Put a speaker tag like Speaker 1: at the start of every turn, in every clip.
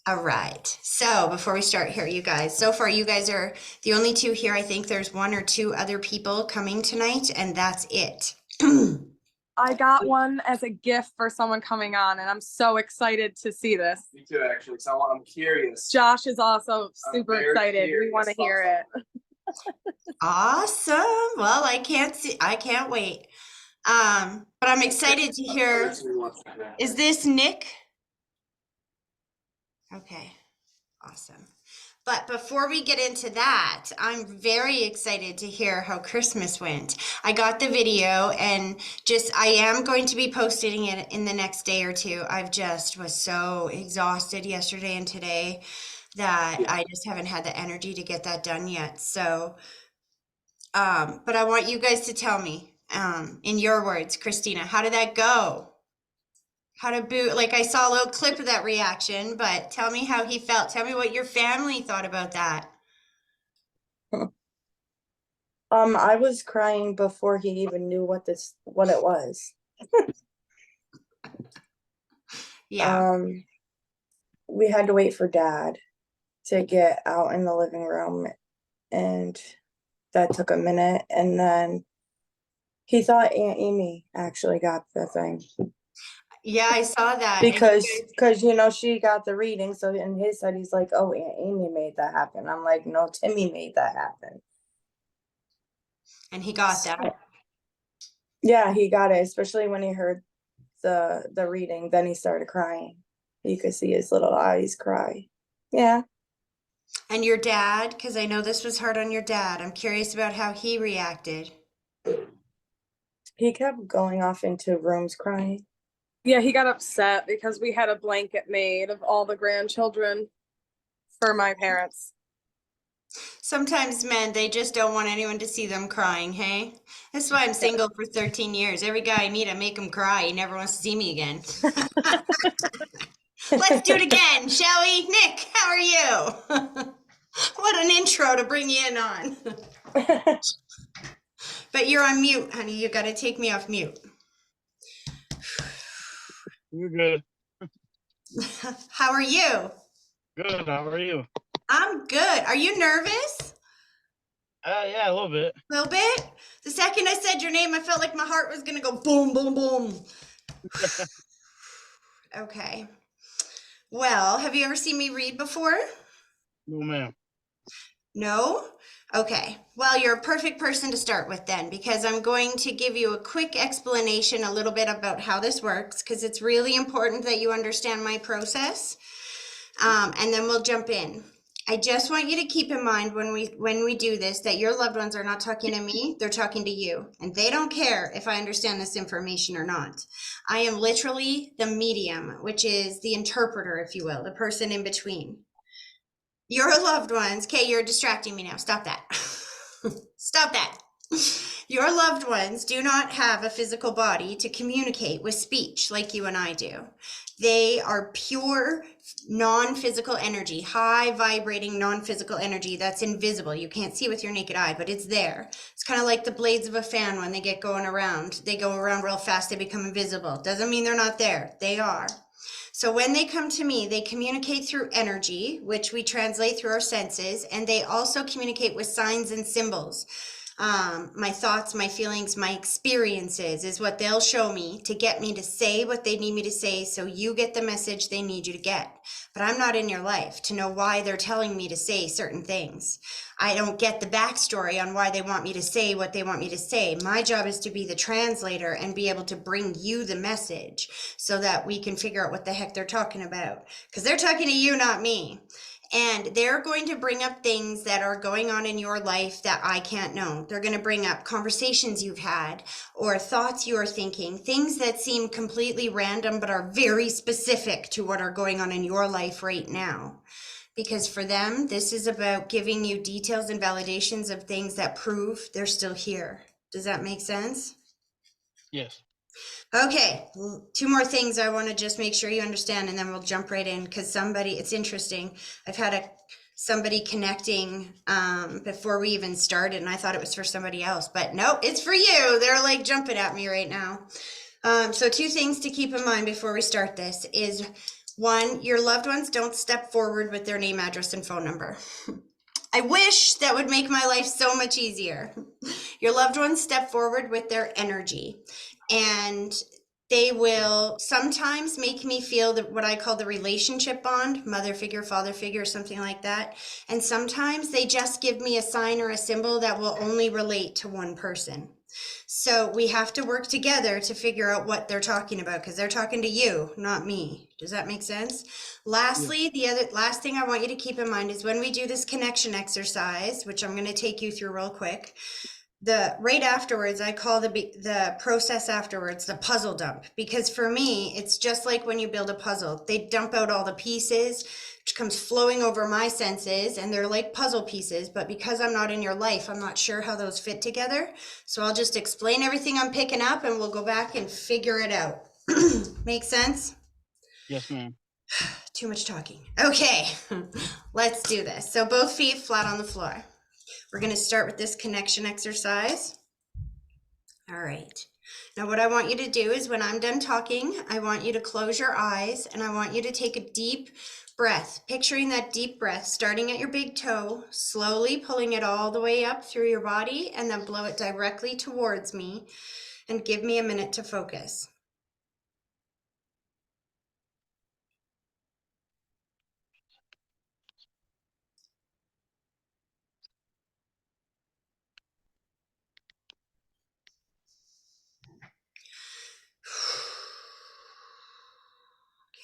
Speaker 1: All right. So before we start here, you guys, so far you guys are the only two here. I think there's one or two other people coming tonight, and that's it.
Speaker 2: I got one as a gift for someone coming on, and I'm so excited to see this.
Speaker 3: Me too, actually. So I'm curious.
Speaker 2: Josh is also super excited. We want to hear it.
Speaker 1: Awesome. Well, I can't wait. But I'm excited to hear. Is this Nick? Okay. Awesome. But before we get into that, I'm very excited to hear how Christmas went. I got the video and I am going to be posting it in the next day or two. I've just was so exhausted yesterday and today that I just haven't had the energy to get that done yet. So, but I want you guys to tell me, in your words, Christina, how did that go? How to boot, like I saw a little clip of that reaction, but tell me how he felt. Tell me what your family thought about that.
Speaker 4: I was crying before he even knew what it was.
Speaker 1: Yeah.
Speaker 4: We had to wait for Dad to get out in the living room, and that took a minute, and then he thought Aunt Amy actually got the thing.
Speaker 1: Yeah, I saw that.
Speaker 4: Because she got the reading, so in his head he's like, oh, Aunt Amy made that happen. I'm like, no, Timmy made that happen.
Speaker 1: And he got that.
Speaker 4: Yeah, he got it, especially when he heard the reading. Then he started crying. You could see his little eyes cry. Yeah.
Speaker 1: And your dad, because I know this was hard on your dad. I'm curious about how he reacted.
Speaker 4: He kept going off into rooms crying.
Speaker 2: Yeah, he got upset because we had a blanket made of all the grandchildren for my parents.
Speaker 1: Sometimes men, they just don't want anyone to see them crying, hey? That's why I'm single for 13 years. Every guy I meet, I make him cry. He never wants to see me again. Let's do it again, shall we? Nick, how are you? What an intro to bring you in on. But you're on mute, honey. You got to take me off mute.
Speaker 5: You're good.
Speaker 1: How are you?
Speaker 5: Good. How are you?
Speaker 1: I'm good. Are you nervous?
Speaker 5: Yeah, a little bit.
Speaker 1: A little bit? The second I said your name, I felt like my heart was going to go boom, boom, boom. Okay. Well, have you ever seen me read before?
Speaker 5: No, ma'am.
Speaker 1: No? Okay. Well, you're a perfect person to start with then, because I'm going to give you a quick explanation a little bit about how this works, because it's really important that you understand my process. And then we'll jump in. I just want you to keep in mind when we do this that your loved ones are not talking to me, they're talking to you. And they don't care if I understand this information or not. I am literally the medium, which is the interpreter, if you will, the person in between. Your loved ones, okay, you're distracting me now. Stop that. Stop that. Your loved ones do not have a physical body to communicate with speech like you and I do. They are pure non-physical energy, high vibrating non-physical energy that's invisible. You can't see with your naked eye, but it's there. It's kind of like the blades of a fan when they get going around. They go around real fast, they become invisible. Doesn't mean they're not there. They are. So when they come to me, they communicate through energy, which we translate through our senses, and they also communicate with signs and symbols. My thoughts, my feelings, my experiences is what they'll show me to get me to say what they need me to say so you get the message they need you to get. But I'm not in your life to know why they're telling me to say certain things. I don't get the backstory on why they want me to say what they want me to say. My job is to be the translator and be able to bring you the message so that we can figure out what the heck they're talking about. Because they're talking to you, not me. And they're going to bring up things that are going on in your life that I can't know. They're going to bring up conversations you've had or thoughts you're thinking, things that seem completely random but are very specific to what are going on in your life right now. Because for them, this is about giving you details and validations of things that prove they're still here. Does that make sense?
Speaker 5: Yes.
Speaker 1: Okay, two more things I want to just make sure you understand, and then we'll jump right in because it's interesting. I've had somebody connecting before we even started, and I thought it was for somebody else, but no, it's for you. They're like jumping at me right now. So two things to keep in mind before we start this is One, your loved ones don't step forward with their name, address, and phone number. I wish that would make my life so much easier. Your loved ones step forward with their energy, and they will sometimes make me feel that what I call the relationship bond, mother figure, father figure, something like that. And sometimes they just give me a sign or a symbol that will only relate to one person. So we have to work together to figure out what they're talking about, because they're talking to you, not me. Does that make sense? Lastly, the other last thing I want you to keep in mind is when we do this connection exercise, which I'm going to take you through real quick, the right afterwards, I call the process afterwards the puzzle dump, because for me it's just like when you build a puzzle. They dump out all the pieces, which comes flowing over my senses, and they're like puzzle pieces, but because I'm not in your life, I'm not sure how those fit together. So I'll just explain everything I'm picking up and we'll go back and figure it out. Make sense?
Speaker 5: Yes, ma'am.
Speaker 1: Too much talking. Okay, let's do this. So both feet flat on the floor. We're going to start with this connection exercise. All right. Now what I want you to do is when I'm done talking, I want you to close your eyes and I want you to take a deep breath, picturing that deep breath starting at your big toe, slowly pulling it all the way up through your body, and then blow it directly towards me, and give me a minute to focus.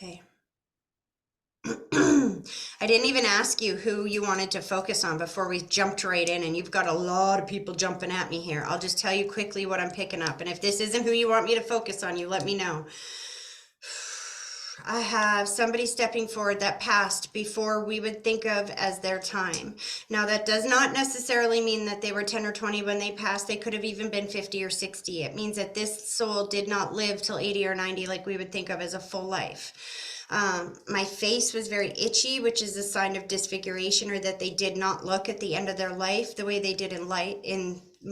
Speaker 1: Okay. I didn't even ask you who you wanted to focus on before we jumped right in, and you've got a lot of people jumping at me here. I'll just tell you quickly what I'm picking up, and if this isn't who you want me to focus on, you let me know. I have somebody stepping forward that passed before we would think of as their time. Now, that does not necessarily mean that they were 10 or 20 when they passed. They could have even been 50 or 60. It means that this soul did not live till 80 or 90 like we would think of as a full life. My face was very itchy, which is a sign of disfiguration, or that they did not look at the end of their life the way they did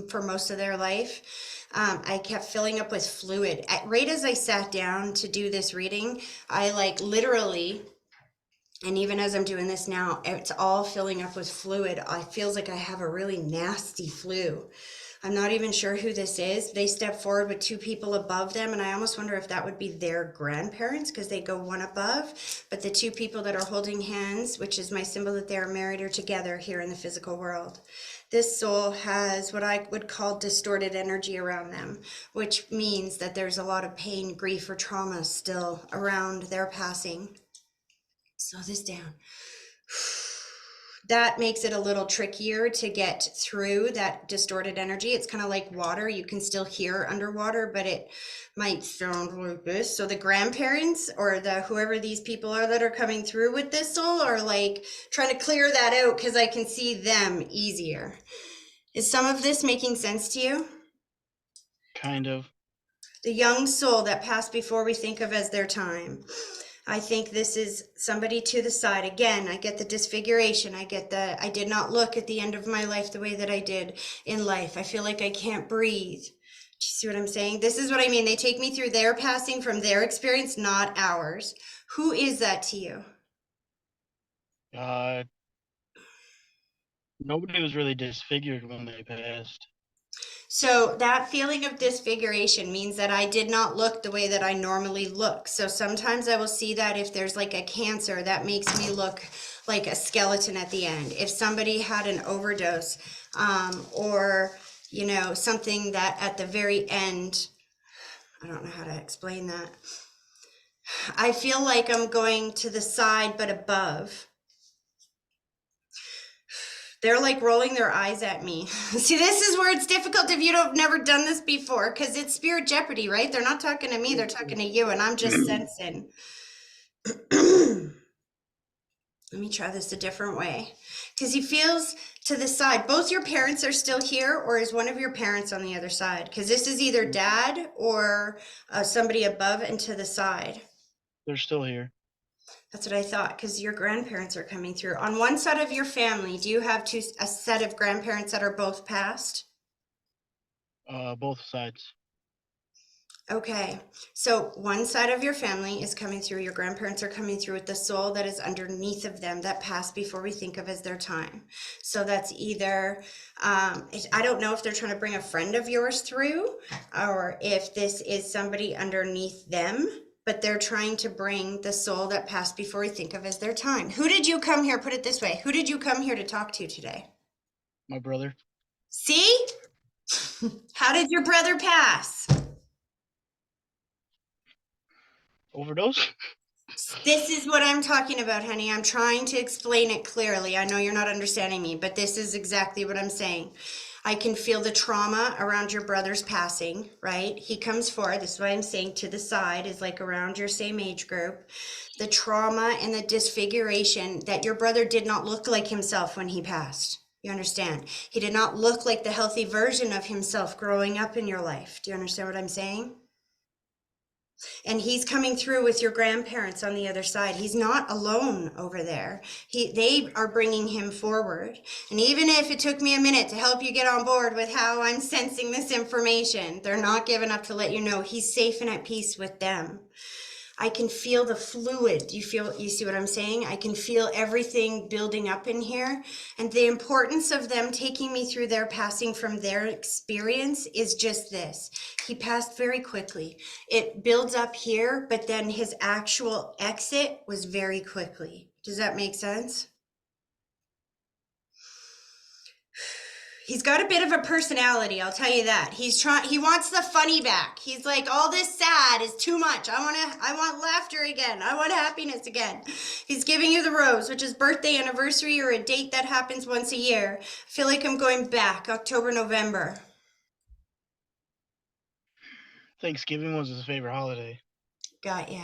Speaker 1: for most of their life. I kept filling up with fluid. Right as I sat down to do this reading, I literally, and even as I'm doing this now, it's all filling up with fluid. I feels like I have a really nasty flu. I'm not even sure who this is. They step forward with two people above them, and I almost wonder if that would be their grandparents, because they go one above. But the two people that are holding hands, which is my symbol that they are married or together here in the physical world. This soul has what I would call distorted energy around them, which means that there's a lot of pain, grief, or trauma still around their passing. Slow this down. That makes it a little trickier to get through that distorted energy. It's kind of like water. You can still hear underwater, but it might sound like this. So the grandparents or whoever these people are that are coming through with this soul are trying to clear that out, because I can see them easier. Is some of this making sense to you?
Speaker 5: Kind of.
Speaker 1: The young soul that passed before we think of as their time. I think this is somebody to the side. Again, I get the disfiguration. I get I did not look at the end of my life the way that I did in life. I feel like I can't breathe. Do you see what I'm saying? This is what I mean. They take me through their passing from their experience, not ours. Who is that to you?
Speaker 5: Nobody was really disfigured when they passed.
Speaker 1: So that feeling of disfiguration means that I did not look the way that I normally look. So sometimes I will see that if there's a cancer, that makes me look like a skeleton at the end. If somebody had an overdose, or, something that at the very end, I don't know how to explain that. I feel like I'm going to the side, but above. They're rolling their eyes at me. See, this is where it's difficult if you don't never done this before, because it's spirit jeopardy, right? They're not talking to me, they're talking to you, and I'm just sensing. Let me try this a different way. Because he feels to the side. Both your parents are still here, or is one of your parents on the other side? Because this is either dad or somebody above and to the side.
Speaker 5: They're still here.
Speaker 1: That's what I thought, because your grandparents are coming through. On one side of your family, do you have a set of grandparents that are both passed?
Speaker 5: Both sides.
Speaker 1: Okay, so one side of your family is coming through, your grandparents are coming through with the soul that is underneath of them that passed before we think of as their time. So that's either, I don't know if they're trying to bring a friend of yours through, or if this is somebody underneath them, but they're trying to bring the soul that passed before we think of as their time. Who did you come here, put it this way, who did you come here to talk to today?
Speaker 5: My brother.
Speaker 1: See? How did your brother pass?
Speaker 5: Overdose?
Speaker 1: This is what I'm talking about, honey. I'm trying to explain it clearly. I know you're not understanding me, but this is exactly what I'm saying. I can feel the trauma around your brother's passing, right? He comes forward. This is what I'm saying. To the side is like around your same age group. The trauma and the disfiguration that your brother did not look like himself when he passed. You understand? He did not look like the healthy version of himself growing up in your life. Do you understand what I'm saying? And he's coming through with your grandparents on the other side. He's not alone over there. They are bringing him forward. And even if it took me a minute to help you get on board with how I'm sensing this information, they're not giving up to let you know he's safe and at peace with them. I can feel the fluid. You see what I'm saying? I can feel everything building up in here. And the importance of them taking me through their passing from their experience is just this. He passed very quickly. It builds up here, but then his actual exit was very quickly. Does that make sense? He's got a bit of a personality, I'll tell you that. He wants the funny back. He's like, all this sad is too much. I want laughter again. I want happiness again. He's giving you the rose, which is birthday, anniversary, or a date that happens once a year. I feel like I'm going back, October, November.
Speaker 5: Thanksgiving was his favorite holiday.
Speaker 1: Got ya.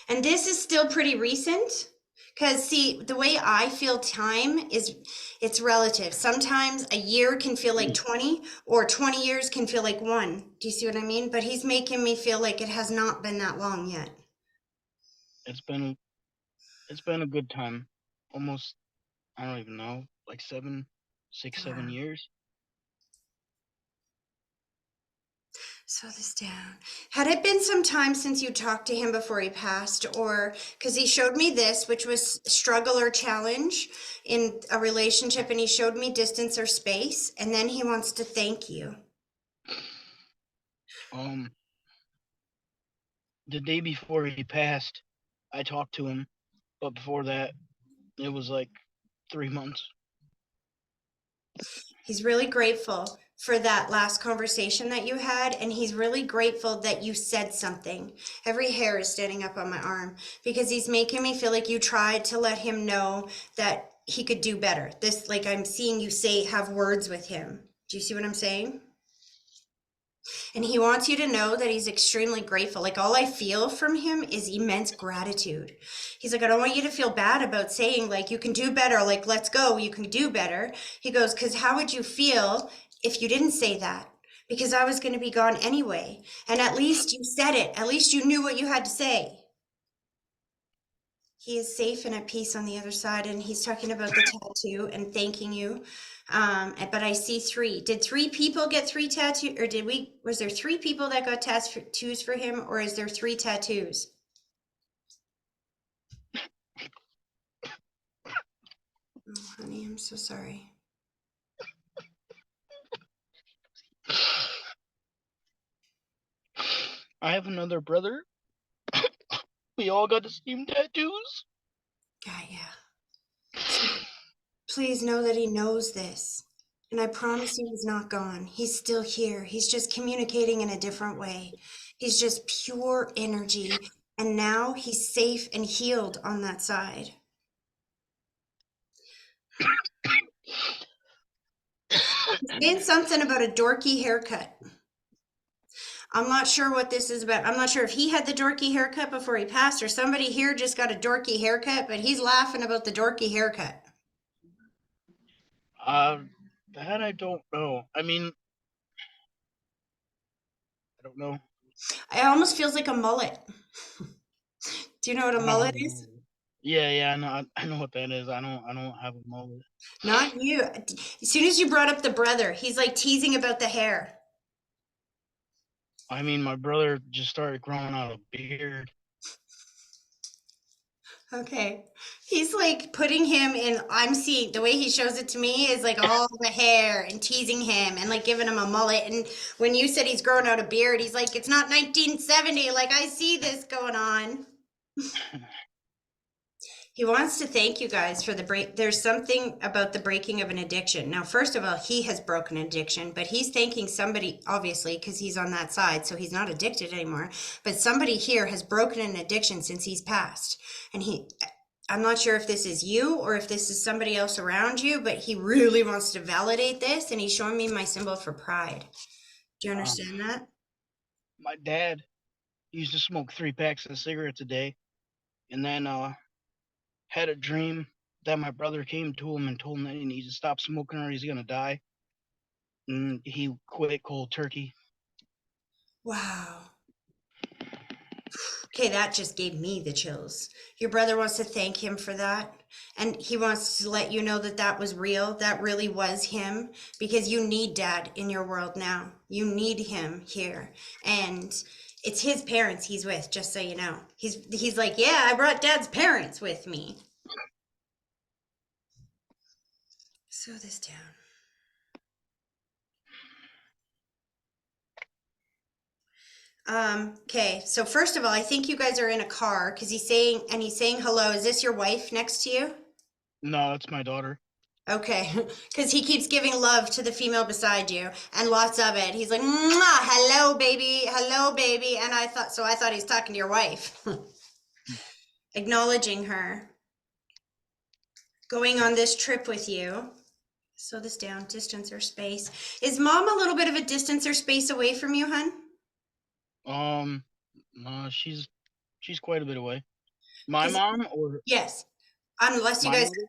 Speaker 1: And this is still pretty recent. Because see, the way I feel time is, it's relative. Sometimes a year can feel like 20, or 20 years can feel like 1. Do you see what I mean? But he's making me feel like it has not been that long yet.
Speaker 5: It's been a good time. Almost, I don't even know, like 7 years.
Speaker 1: Slow this down. Had it been some time since you talked to him before he passed, or because he showed me this, which was struggle or challenge in a relationship, and he showed me distance or space, and then he wants to thank you.
Speaker 5: The day before he passed, I talked to him, but before that, it was like 3 months.
Speaker 1: He's really grateful for that last conversation that you had, and he's really grateful that you said something. Every hair is standing up on my arm because he's making me feel like you tried to let him know that he could do better. This, like I'm seeing you say, have words with him. Do you see what I'm saying? And he wants you to know that he's extremely grateful. Like all I feel from him is immense gratitude. He's like, I don't want you to feel bad about saying like, you can do better. Like, let's go, you can do better. He goes, because how would you feel if you didn't say that? Because I was going to be gone anyway. And at least you said it. At least you knew what you had to say. He is safe and at peace on the other side. And he's talking about the tattoo and thanking you. But I see 3. Did 3 people get 3 tattoos, or was there 3 people that got tattoos for him, or is there 3 tattoos? Oh, honey, I'm so sorry.
Speaker 5: I have another brother. We all got the same tattoos.
Speaker 1: God, yeah. So please know that he knows this. And I promise you he's not gone. He's still here. He's just communicating in a different way. He's just pure energy. And now he's safe and healed on that side. He's saying something about a dorky haircut. I'm not sure what this is about. I'm not sure if he had the dorky haircut before he passed or somebody here just got a dorky haircut, but he's laughing about the dorky haircut.
Speaker 5: That I don't know. I mean, I don't know.
Speaker 1: It almost feels like a mullet. Do you know what a mullet is?
Speaker 5: Yeah, I know what that is. I don't have a mullet.
Speaker 1: Not you. As soon as you brought up the brother, he's like teasing about the hair.
Speaker 5: I mean, my brother just started growing out a beard.
Speaker 1: Okay. He's like putting him in, I'm seeing the way he shows it to me is like all the hair and teasing him and like giving him a mullet. And when you said he's growing out a beard, he's like, it's not 1970. Like, I see this going on. He wants to thank you guys for the break. There's something about the breaking of an addiction. Now, first of all, he has broken addiction, but he's thanking somebody, obviously, because he's on that side, so he's not addicted anymore. But somebody here has broken an addiction since he's passed. And I'm not sure if this is you or if this is somebody else around you, but he really wants to validate this, and he's showing me my symbol for pride. Do you
Speaker 5: Um,
Speaker 1: understand that?
Speaker 5: my dad used to smoke 3 packs of cigarettes a day, and then had a dream that my brother came to him and told him that he needs to stop smoking or he's gonna die. And he quit cold turkey.
Speaker 1: Wow. Okay, that just gave me the chills. Your brother wants to thank him for that. And he wants to let you know that that was real. That really was him because you need dad in your world now. You need him here. And it's his parents he's with, just so you know. He's like, "Yeah, I brought dad's parents with me." Slow this down. Okay, so first of all, I think you guys are in a car because he's saying hello. Is this your wife next to you?
Speaker 5: No, that's my daughter.
Speaker 1: Okay, because he keeps giving love to the female beside you and lots of it. He's like, "Mwah, hello, baby," and I thought he's talking to your wife, acknowledging her, going on this trip with you. Slow this down, distance or space. Is mom a little bit of a distance or space away from you, hun?
Speaker 5: No, she's quite a bit away. My
Speaker 1: 'Cause-
Speaker 5: mom or
Speaker 1: yes, unless you
Speaker 5: my
Speaker 1: guys
Speaker 5: mother?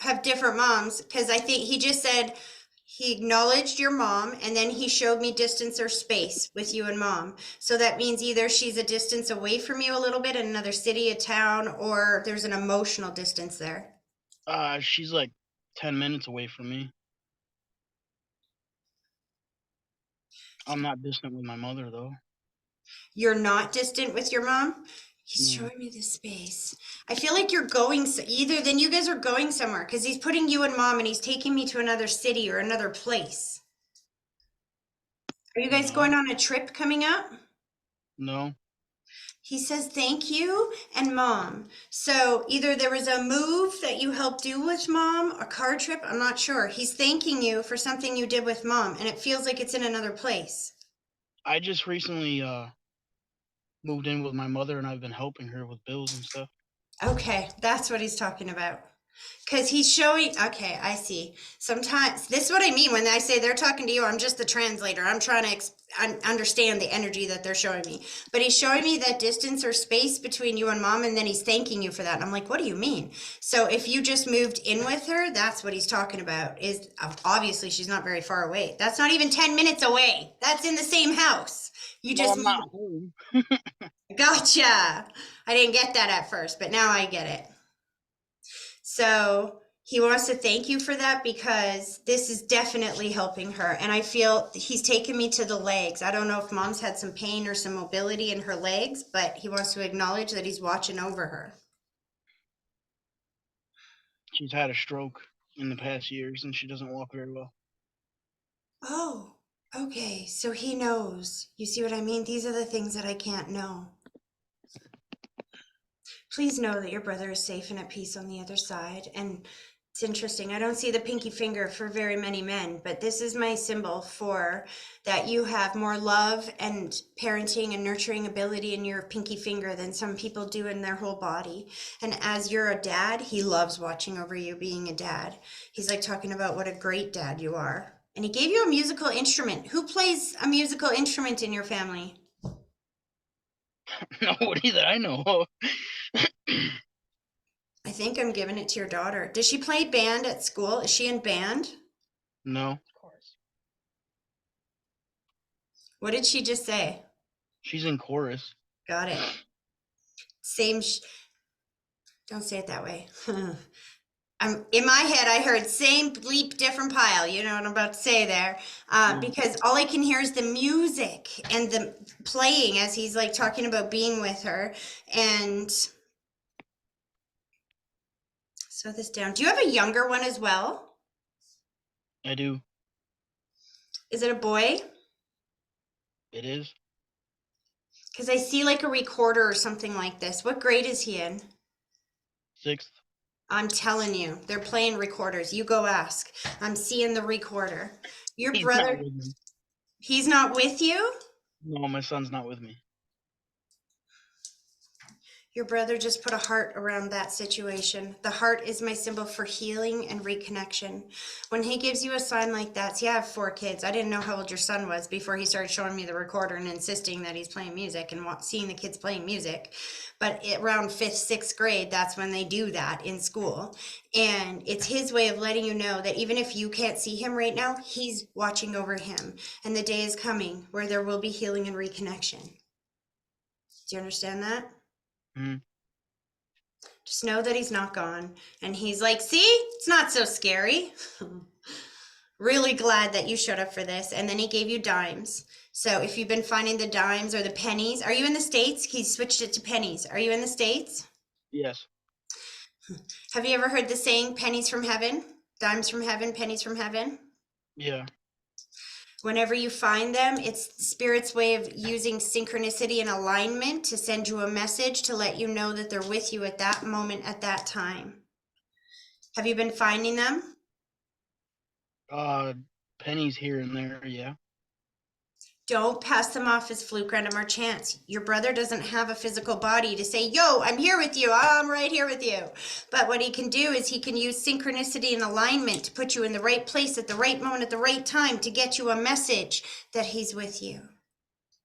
Speaker 1: have different moms, because I think he just said he acknowledged your mom and then he showed me distance or space with you and mom. So that means either she's a distance away from you a little bit in another city, a town, or there's an emotional distance there.
Speaker 5: She's like 10 minutes away from me. I'm not distant with my mother though.
Speaker 1: You're not distant with your mom? He's
Speaker 5: No.
Speaker 1: showing me the space. I feel like you're going either then you guys are going somewhere because he's putting you and mom and he's taking me to another city or another place. Are you guys
Speaker 5: No.
Speaker 1: going on a trip coming up?
Speaker 5: No.
Speaker 1: He says thank you and mom. So either there was a move that you helped do with mom, a car trip, I'm not sure. He's thanking you for something you did with mom, and it feels like it's in another place.
Speaker 5: I just recently moved in with my mother and I've been helping her with bills and stuff.
Speaker 1: Okay, that's what he's talking about. Because he's showing, okay, I see. Sometimes, this is what I mean when I say they're talking to you. I'm just the translator. I'm trying to understand the energy that they're showing me. But he's showing me that distance or space between you and mom, and then he's thanking you for that. And I'm like, what do you mean? So if you just moved in with her, that's what he's talking about. Is obviously she's not very far away. That's not even 10 minutes away. That's in the same house. You
Speaker 5: Well,
Speaker 1: just
Speaker 5: I'm not home.
Speaker 1: gotcha. I didn't get that at first, but now I get it. So he wants to thank you for that because this is definitely helping her. And I feel he's taken me to the legs. I don't know if mom's had some pain or some mobility in her legs, but he wants to acknowledge that he's watching over her.
Speaker 5: She's had a stroke in the past years and she doesn't walk very well.
Speaker 1: Oh, okay. So he knows. You see what I mean? These are the things that I can't know. Please know that your brother is safe and at peace on the other side. And it's interesting. I don't see the pinky finger for very many men, but this is my symbol for that you have more love and parenting and nurturing ability in your pinky finger than some people do in their whole body. And as you're a dad, he loves watching over you being a dad. He's like talking about what a great dad you are. And he gave you a musical instrument. Who plays a musical instrument in your family?
Speaker 5: Nobody that I know of.
Speaker 1: I think I'm giving it to your daughter. Does she play band at school? Is she in band?
Speaker 5: No. Of course.
Speaker 1: What did she just say?
Speaker 5: She's in chorus.
Speaker 1: Got it. Same. Don't say it that way. In my head, I heard same bleep, different pile. You know what I'm about to say there. Because all I can hear is the music and the playing as he's like talking about being with her. And slow this down. Do you have a younger one as well?
Speaker 5: I do.
Speaker 1: Is it a boy?
Speaker 5: It is.
Speaker 1: Because I see like a recorder or something like this. What grade is he in?
Speaker 5: 6th.
Speaker 1: I'm telling you, they're playing recorders. You go ask. I'm seeing the recorder. Your
Speaker 5: He's
Speaker 1: brother,
Speaker 5: not with me.
Speaker 1: he's not with you?
Speaker 5: No, my son's not with me.
Speaker 1: Your brother just put a heart around that situation. The heart is my symbol for healing and reconnection. When he gives you a sign like that, see, I have 4 kids. I didn't know how old your son was before he started showing me the recorder and insisting that he's playing music and seeing the kids playing music. But around 5th, 6th grade, that's when they do that in school. And it's his way of letting you know that even if you can't see him right now, he's watching over him. And the day is coming where there will be healing and reconnection. Do you understand that?
Speaker 5: Mhm.
Speaker 1: Just know that he's not gone. And he's like, see, it's not so scary. Really glad that you showed up for this. And then he gave you dimes. So if you've been finding the dimes or the pennies, are you in the States? He switched it to pennies. Are you in the States?
Speaker 5: Yes.
Speaker 1: Have you ever heard the saying, pennies from heaven, dimes from heaven, pennies from heaven?
Speaker 5: Yeah.
Speaker 1: Whenever you find them, it's the Spirit's way of using synchronicity and alignment to send you a message to let you know that they're with you at that moment, at that time. Have you been finding them?
Speaker 5: Pennies here and there. Yeah.
Speaker 1: Don't pass them off as fluke, random, or chance. Your brother doesn't have a physical body to say, yo, I'm here with you. I'm right here with you. But what he can do is he can use synchronicity and alignment to put you in the right place at the right moment at the right time to get you a message that he's with you.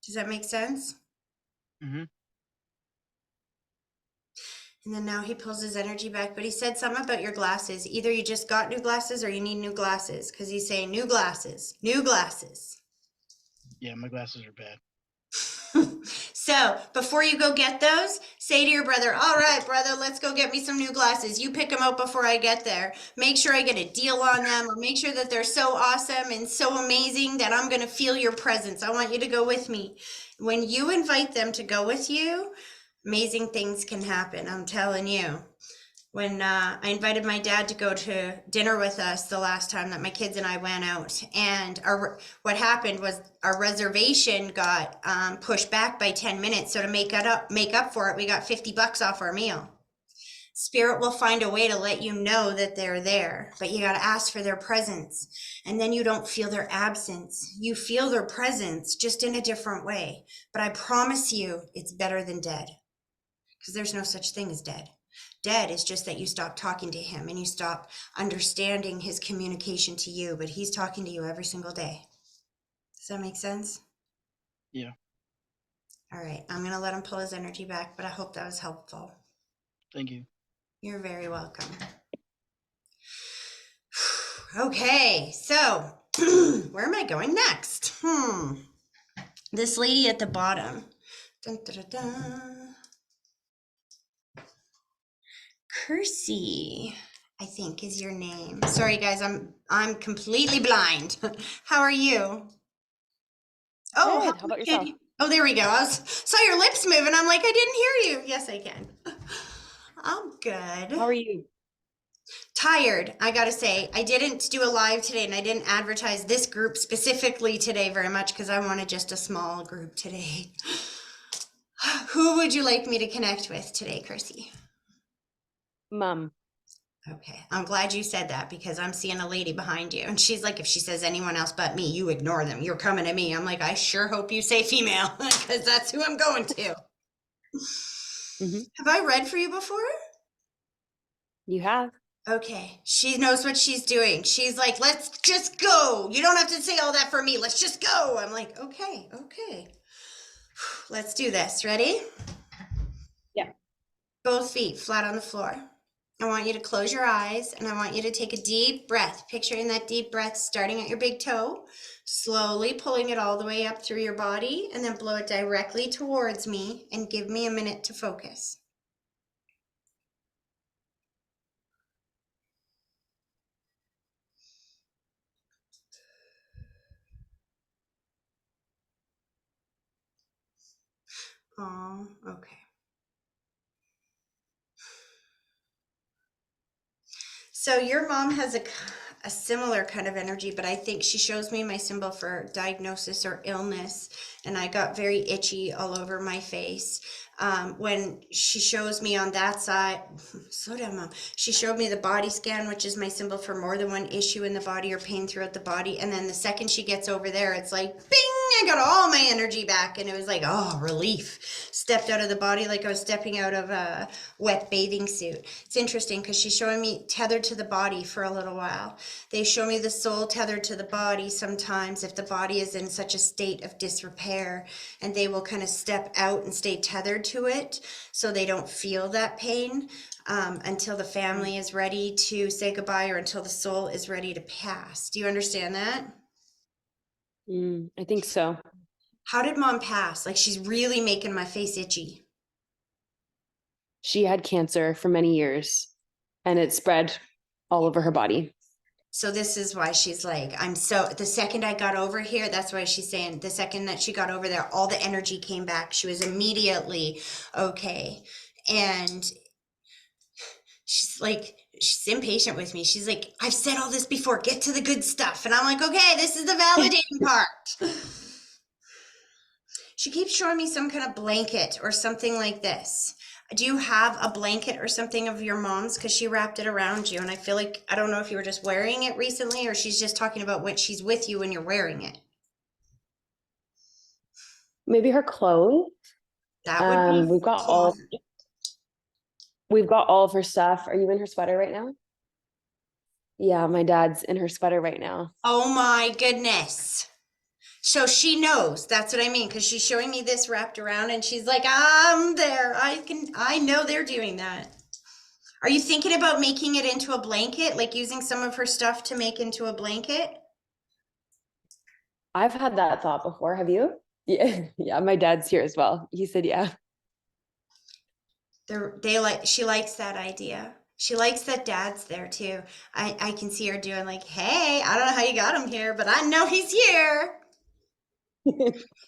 Speaker 1: Does that make sense?
Speaker 5: Mm-hmm.
Speaker 1: And then now he pulls his energy back, but he said something about your glasses. Either you just got new glasses or you need new glasses, because he's saying new glasses, new glasses.
Speaker 5: Yeah, my glasses are bad.
Speaker 1: So before you go get those, say to your brother, all right, brother, let's go get me some new glasses. You pick them out before I get there. Make sure I get a deal on them, or make sure that they're so awesome and so amazing that I'm going to feel your presence. I want you to go with me. When you invite them to go with you, amazing things can happen. I'm telling you. When I invited my dad to go to dinner with us the last time that my kids and I went out, and what happened was our reservation got pushed back by 10 minutes. So to make up for it, we got $50 off our meal. Spirit will find a way to let you know that they're there, but you got to ask for their presence. And then you don't feel their absence. You feel their presence just in a different way. But I promise you, it's better than dead, because there's no such thing as dead. Dead is just that you stop talking to him and you stop understanding his communication to you, but he's talking to you every single day. Does that make sense?
Speaker 5: Yeah.
Speaker 1: All right, I'm going to let him pull his energy back, but I hope that was helpful.
Speaker 5: Thank you.
Speaker 1: You're very welcome. Okay, so where am I going next? This lady at the bottom. Dun, dun, dun, dun. Kersey, I think is your name. Sorry guys, I'm completely blind. How are you? Oh,
Speaker 6: Good. How about yourself?
Speaker 1: Oh, there we go. I saw your lips moving. I'm like, I didn't hear you. Yes, I can. I'm good.
Speaker 6: How are you?
Speaker 1: Tired, I gotta say. I didn't do a live today, and I didn't advertise this group specifically today very much because I wanted just a small group today. Who would you like me to connect with today, Kersey?
Speaker 6: Mom.
Speaker 1: Okay, I'm glad you said that, because I'm seeing a lady behind you, and she's like, if she says anyone else but me, you ignore them. You're coming to me. I'm like, I sure hope you say female, because that's who I'm going to. Have I read for you before?
Speaker 6: You have?
Speaker 1: Okay, she knows what she's doing. She's like, let's just go. You don't have to say all that for me. Let's just go. I'm like, okay. Let's do this. Ready?
Speaker 6: Yeah.
Speaker 1: Both feet flat on the floor. I want you to close your eyes, and I want you to take a deep breath, picturing that deep breath starting at your big toe, slowly pulling it all the way up through your body, and then blow it directly towards me, and give me a minute to focus. Oh, okay. So your mom has a similar kind of energy, but I think she shows me my symbol for diagnosis or illness, and I got very itchy all over my face. When she shows me on that side, slow down, Mom. She showed me the body scan, which is my symbol for more than one issue in the body or pain throughout the body. And then the second she gets over there, it's like, bing, I got all my energy back. And it was like, oh, relief. Stepped out of the body like I was stepping out of a wet bathing suit. It's interesting because she's showing me tethered to the body for a little while. They show me the soul tethered to the body sometimes if the body is in such a state of disrepair, and they will kind of step out and stay tethered to it so they don't feel that pain until the family is ready to say goodbye or until the soul is ready to pass. Do you understand that?
Speaker 6: I think so.
Speaker 1: How did Mom pass? Like, she's really making my face itchy.
Speaker 6: She had cancer for many years and it spread all over her body.
Speaker 1: So this is why she's like, the second I got over here, that's why she's saying the second that she got over there, all the energy came back. She was immediately okay. And she's impatient with me. She's like, I've said all this before, get to the good stuff. And I'm like, okay, this is the validating part. She keeps showing me some kind of blanket or something like this. Do you have a blanket or something of your mom's? Because she wrapped it around you. And I feel like, I don't know if you were just wearing it recently or she's just talking about when she's with you when you're wearing it.
Speaker 6: Maybe her clothes.
Speaker 1: That would be
Speaker 6: We've got all of her stuff. Are you in her sweater right now? Yeah, my dad's in her sweater right now.
Speaker 1: Oh my goodness. So she knows. That's what I mean. Because she's showing me this wrapped around and she's like, I'm there. I know they're doing that. Are you thinking about making it into a blanket? Like using some of her stuff to make into a blanket?
Speaker 6: I've had that thought before. Have you? Yeah, yeah, my dad's here as well. He said, yeah.
Speaker 1: She likes that idea. She likes that Dad's there too. I can see her doing like, hey, I don't know how you got him here, but I know he's here.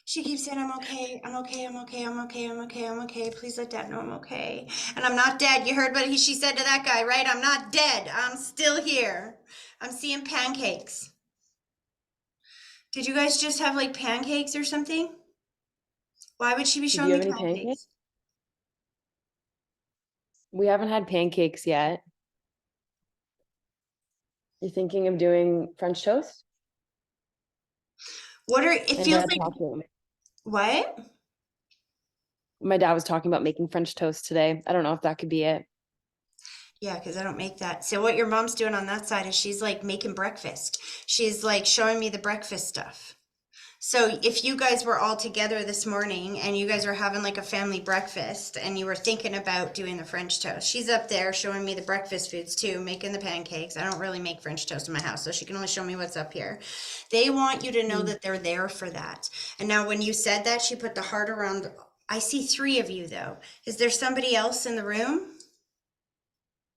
Speaker 1: She keeps saying, I'm okay, I'm okay, I'm okay, I'm okay, I'm okay, I'm okay. Please let Dad know I'm okay. And I'm not dead. You heard what she said to that guy, right? I'm not dead. I'm still here. I'm seeing pancakes. Did you guys just have like pancakes or something? Why would she be
Speaker 6: Do
Speaker 1: showing
Speaker 6: you
Speaker 1: me
Speaker 6: have any
Speaker 1: pancakes?
Speaker 6: pancakes? We haven't had pancakes yet. You thinking of doing French toast?
Speaker 1: It
Speaker 6: My
Speaker 1: feels
Speaker 6: dad
Speaker 1: like,
Speaker 6: talking.
Speaker 1: what?
Speaker 6: My dad was talking about making French toast today. I don't know if that could be it.
Speaker 1: Yeah, because I don't make that. So what your mom's doing on that side is she's like making breakfast. She's like showing me the breakfast stuff. So if you guys were all together this morning and you guys were having like a family breakfast and you were thinking about doing the French toast, she's up there showing me the breakfast foods too, making the pancakes. I don't really make French toast in my house, so she can only show me what's up here. They want you to know that they're there for that. And now when you said that, she put the heart around. I see 3 of you though. Is there somebody else in the room?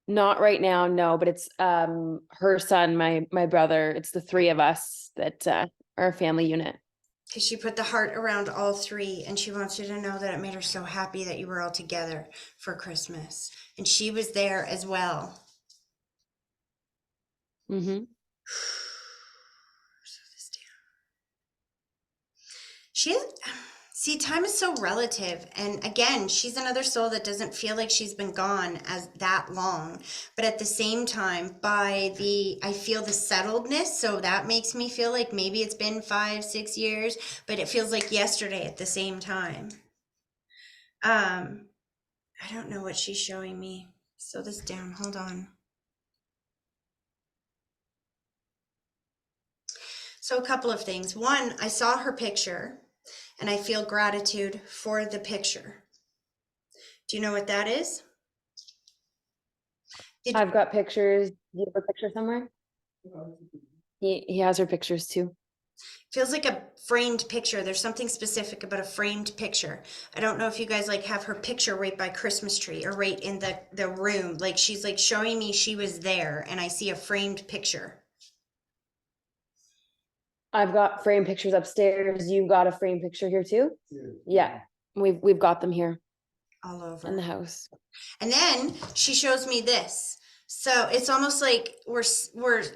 Speaker 6: Not right now, no, but it's her son, my brother. It's the 3 of us that are a family unit.
Speaker 1: Because she put the heart around all 3 and she wants you to know that it made her so happy that you were all together for Christmas. And she was there as well.
Speaker 6: Mm-hmm.
Speaker 1: See, time is so relative. And again, she's another soul that doesn't feel like she's been gone as that long. But at the same time, I feel the settledness. So that makes me feel like maybe it's been 5, 6 years, but it feels like yesterday at the same time. I don't know what she's showing me. Slow this down. Hold on. So a couple of things. One, I saw her picture and I feel gratitude for the picture. Do you know what that is?
Speaker 6: I've got pictures. Do you have a picture somewhere? He has her pictures too.
Speaker 1: Feels like a framed picture. There's something specific about a framed picture. I don't know if you guys like have her picture right by Christmas tree or right in the room. Like she's like showing me she was there and I see a framed picture.
Speaker 6: I've got framed pictures upstairs. You've got a framed picture here too? Yeah. We've got them here
Speaker 1: all over.
Speaker 6: in the house.
Speaker 1: And then she shows me this. So it's almost like we're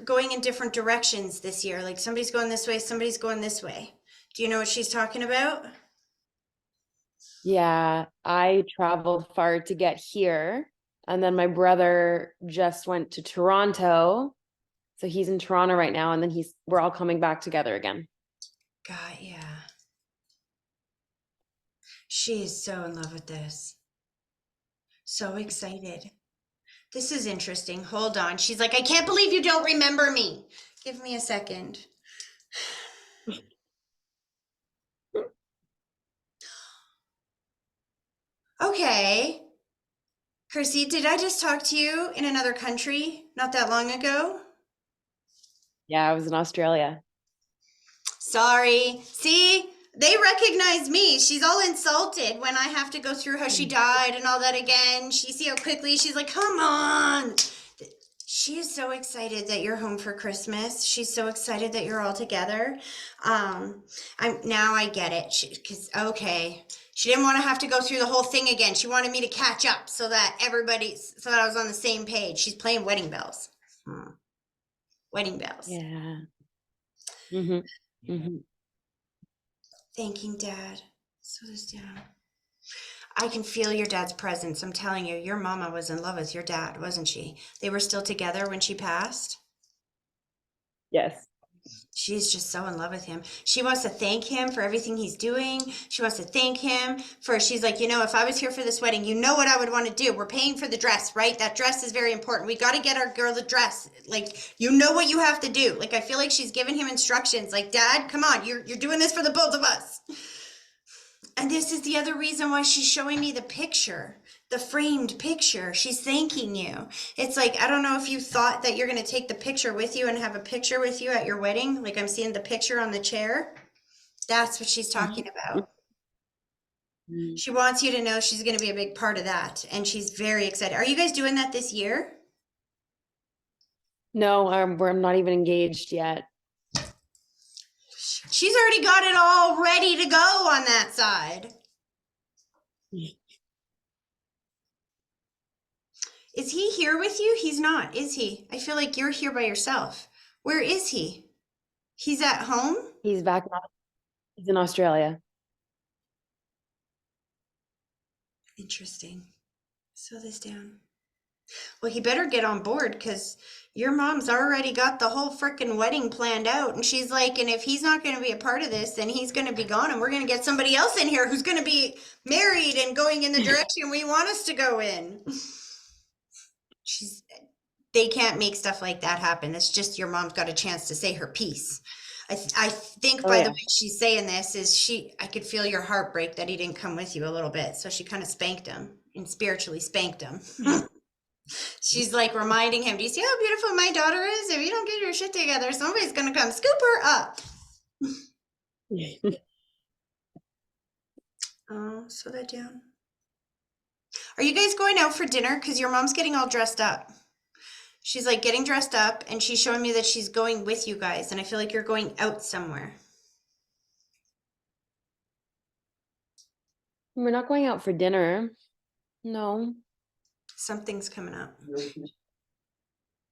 Speaker 1: going in different directions this year. Like somebody's going this way, somebody's going this way. Do you know what she's talking about?
Speaker 6: Yeah, I traveled far to get here, and then my brother just went to Toronto. So he's in Toronto right now, and then we're all coming back together again.
Speaker 1: God, yeah. She is so in love with this. So excited. This is interesting. Hold on. She's like, I can't believe you don't remember me. Give me a second. Okay. Chrissy, did I just talk to you in another country not that long ago?
Speaker 6: Yeah, I was in Australia.
Speaker 1: Sorry. See, they recognize me. She's all insulted when I have to go through how she died and all that again. She see how quickly she's like, come on. She is so excited that you're home for Christmas. She's so excited that you're all together. I get it. Okay. She didn't want to have to go through the whole thing again. She wanted me to catch up so that I was on the same page. She's playing wedding bells. Wedding bells.
Speaker 6: Yeah. Mm-hmm. Mm-hmm.
Speaker 1: Thanking Dad. Slow this down. I can feel your dad's presence. I'm telling you, your mama was in love with your dad, wasn't she? They were still together when she passed.
Speaker 6: Yes.
Speaker 1: She's just so in love with him. She wants to thank him for everything he's doing. She wants to thank him she's like, if I was here for this wedding, you know what I would want to do. We're paying for the dress, right? That dress is very important. We got to get our girl the dress. Like, you know what you have to do. Like, I feel like she's giving him instructions. Like, Dad, come on, you're doing this for the both of us. And this is the other reason why she's showing me the picture, the framed picture. She's thanking you. It's like, I don't know if you thought that you're going to take the picture with you and have a picture with you at your wedding. Like I'm seeing the picture on the chair. That's what she's talking about. She wants you to know she's going to be a big part of that. And she's very excited. Are you guys doing that this year?
Speaker 6: No, we're not even engaged yet.
Speaker 1: She's already got it all ready to go on that side. Is he here with you? He's not, is he? I feel like you're here by yourself. Where is he? He's at home?
Speaker 6: He's back. He's in Australia.
Speaker 1: Interesting. Slow this down. Well, he better get on board because your mom's already got the whole freaking wedding planned out. And she's like, and if he's not going to be a part of this, then he's going to be gone. And we're going to get somebody else in here who's going to be married and going in the direction we want us to go in. They can't make stuff like that happen. It's just your mom's got a chance to say her piece. I think by the way she's saying this is I could feel your heartbreak that he didn't come with you a little bit. So she kind of spanked him and spiritually spanked him. She's like reminding him, do you see how beautiful my daughter is? If you don't get your shit together, somebody's going to come scoop her up. Oh, slow that down. Are you guys going out for dinner? Because your mom's getting all dressed up. She's like getting dressed up and she's showing me that she's going with you guys. And I feel like you're going out somewhere.
Speaker 6: We're not going out for dinner. No.
Speaker 1: Something's coming up.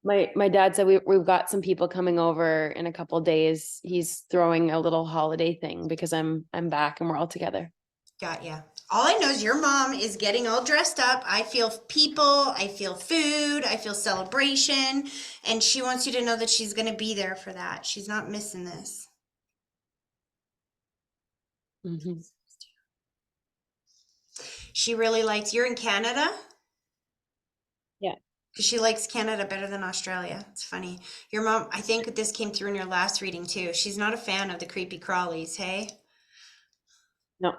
Speaker 6: My dad said we've got some people coming over in a couple of days. He's throwing a little holiday thing because I'm back and we're all together.
Speaker 1: Got ya. All I know is your mom is getting all dressed up. I feel people, I feel food, I feel celebration, and she wants you to know that she's going to be there for that. She's not missing this.
Speaker 6: Mm-hmm.
Speaker 1: She really likes, you're in Canada?
Speaker 6: Yeah.
Speaker 1: Because she likes Canada better than Australia. It's funny. Your mom, I think this came through in your last reading too. She's not a fan of the creepy crawlies, hey?
Speaker 6: No.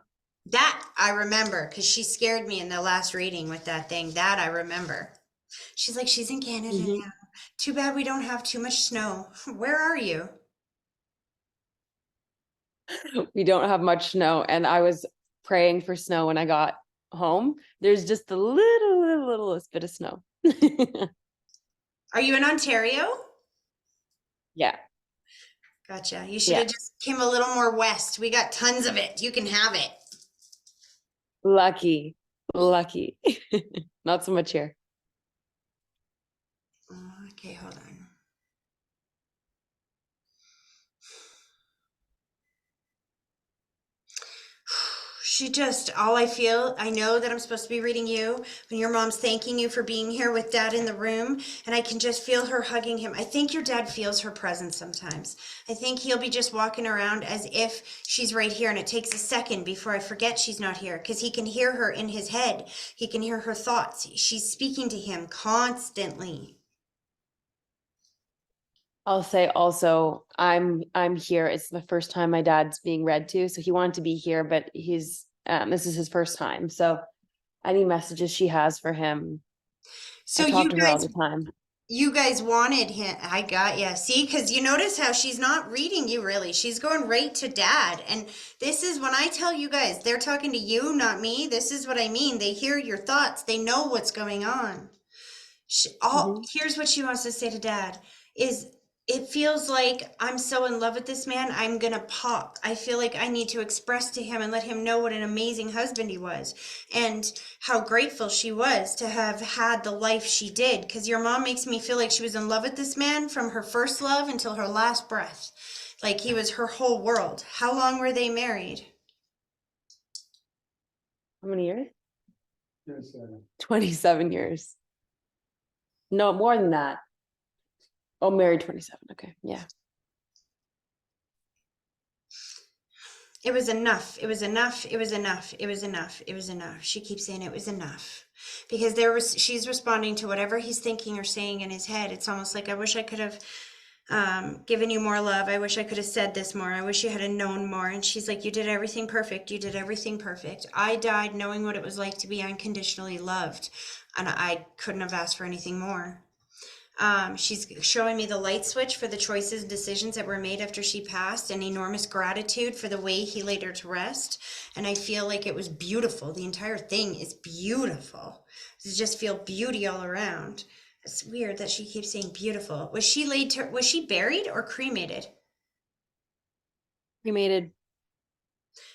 Speaker 1: That I remember because she scared me in the last reading with that thing. That I remember. She's like, she's in Canada now. Too bad we don't have too much snow. Where are you?
Speaker 6: We don't have much snow, and I was praying for snow when I got home. There's just a littlest bit of snow.
Speaker 1: Are you in Ontario?
Speaker 6: Yeah.
Speaker 1: Gotcha. You should have just came a little more west. We got tons of it. You can have it.
Speaker 6: Lucky. Lucky. Not so much here.
Speaker 1: Okay, hold on. She just, all I feel, I know that I'm supposed to be reading you when your mom's thanking you for being here with dad in the room, and I can just feel her hugging him. I think your dad feels her presence sometimes. I think he'll be just walking around as if she's right here, and it takes a second before I forget she's not here, because he can hear her in his head. He can hear her thoughts. She's speaking to him constantly.
Speaker 6: I'll say also, I'm here. It's the first time my dad's being read to, so he wanted to be here, but he's this is his first time. So any messages she has for him,
Speaker 1: So
Speaker 6: I talk to her all the time.
Speaker 1: you guys wanted him. I got ya. See, because you notice how she's not reading you really. She's going right to dad. And this is when I tell you guys, they're talking to you, not me. This is what I mean. They hear your thoughts. They know what's going on.
Speaker 6: Mhm.
Speaker 1: Here's what she wants to say to dad is it feels like I'm so in love with this man, I'm gonna pop. I feel like I need to express to him and let him know what an amazing husband he was and how grateful she was to have had the life she did, because your mom makes me feel like she was in love with this man from her first love until her last breath, like he was her whole world. How long were they married?
Speaker 6: How many years? 27 years. No, more than that. Oh, married 27. Okay. Yeah.
Speaker 1: It was enough. It was enough. It was enough. It was enough. It was enough. She keeps saying it was enough because she's responding to whatever he's thinking or saying in his head. It's almost like, I wish I could have given you more love. I wish I could have said this more. I wish you had known more. And she's like, you did everything perfect. You did everything perfect. I died knowing what it was like to be unconditionally loved. And I couldn't have asked for anything more. She's showing me the light switch for the choices and decisions that were made after she passed, and enormous gratitude for the way he laid her to rest. And I feel like it was beautiful. The entire thing is beautiful. I just feel beauty all around. It's weird that she keeps saying beautiful. Was she buried or cremated?
Speaker 6: Cremated.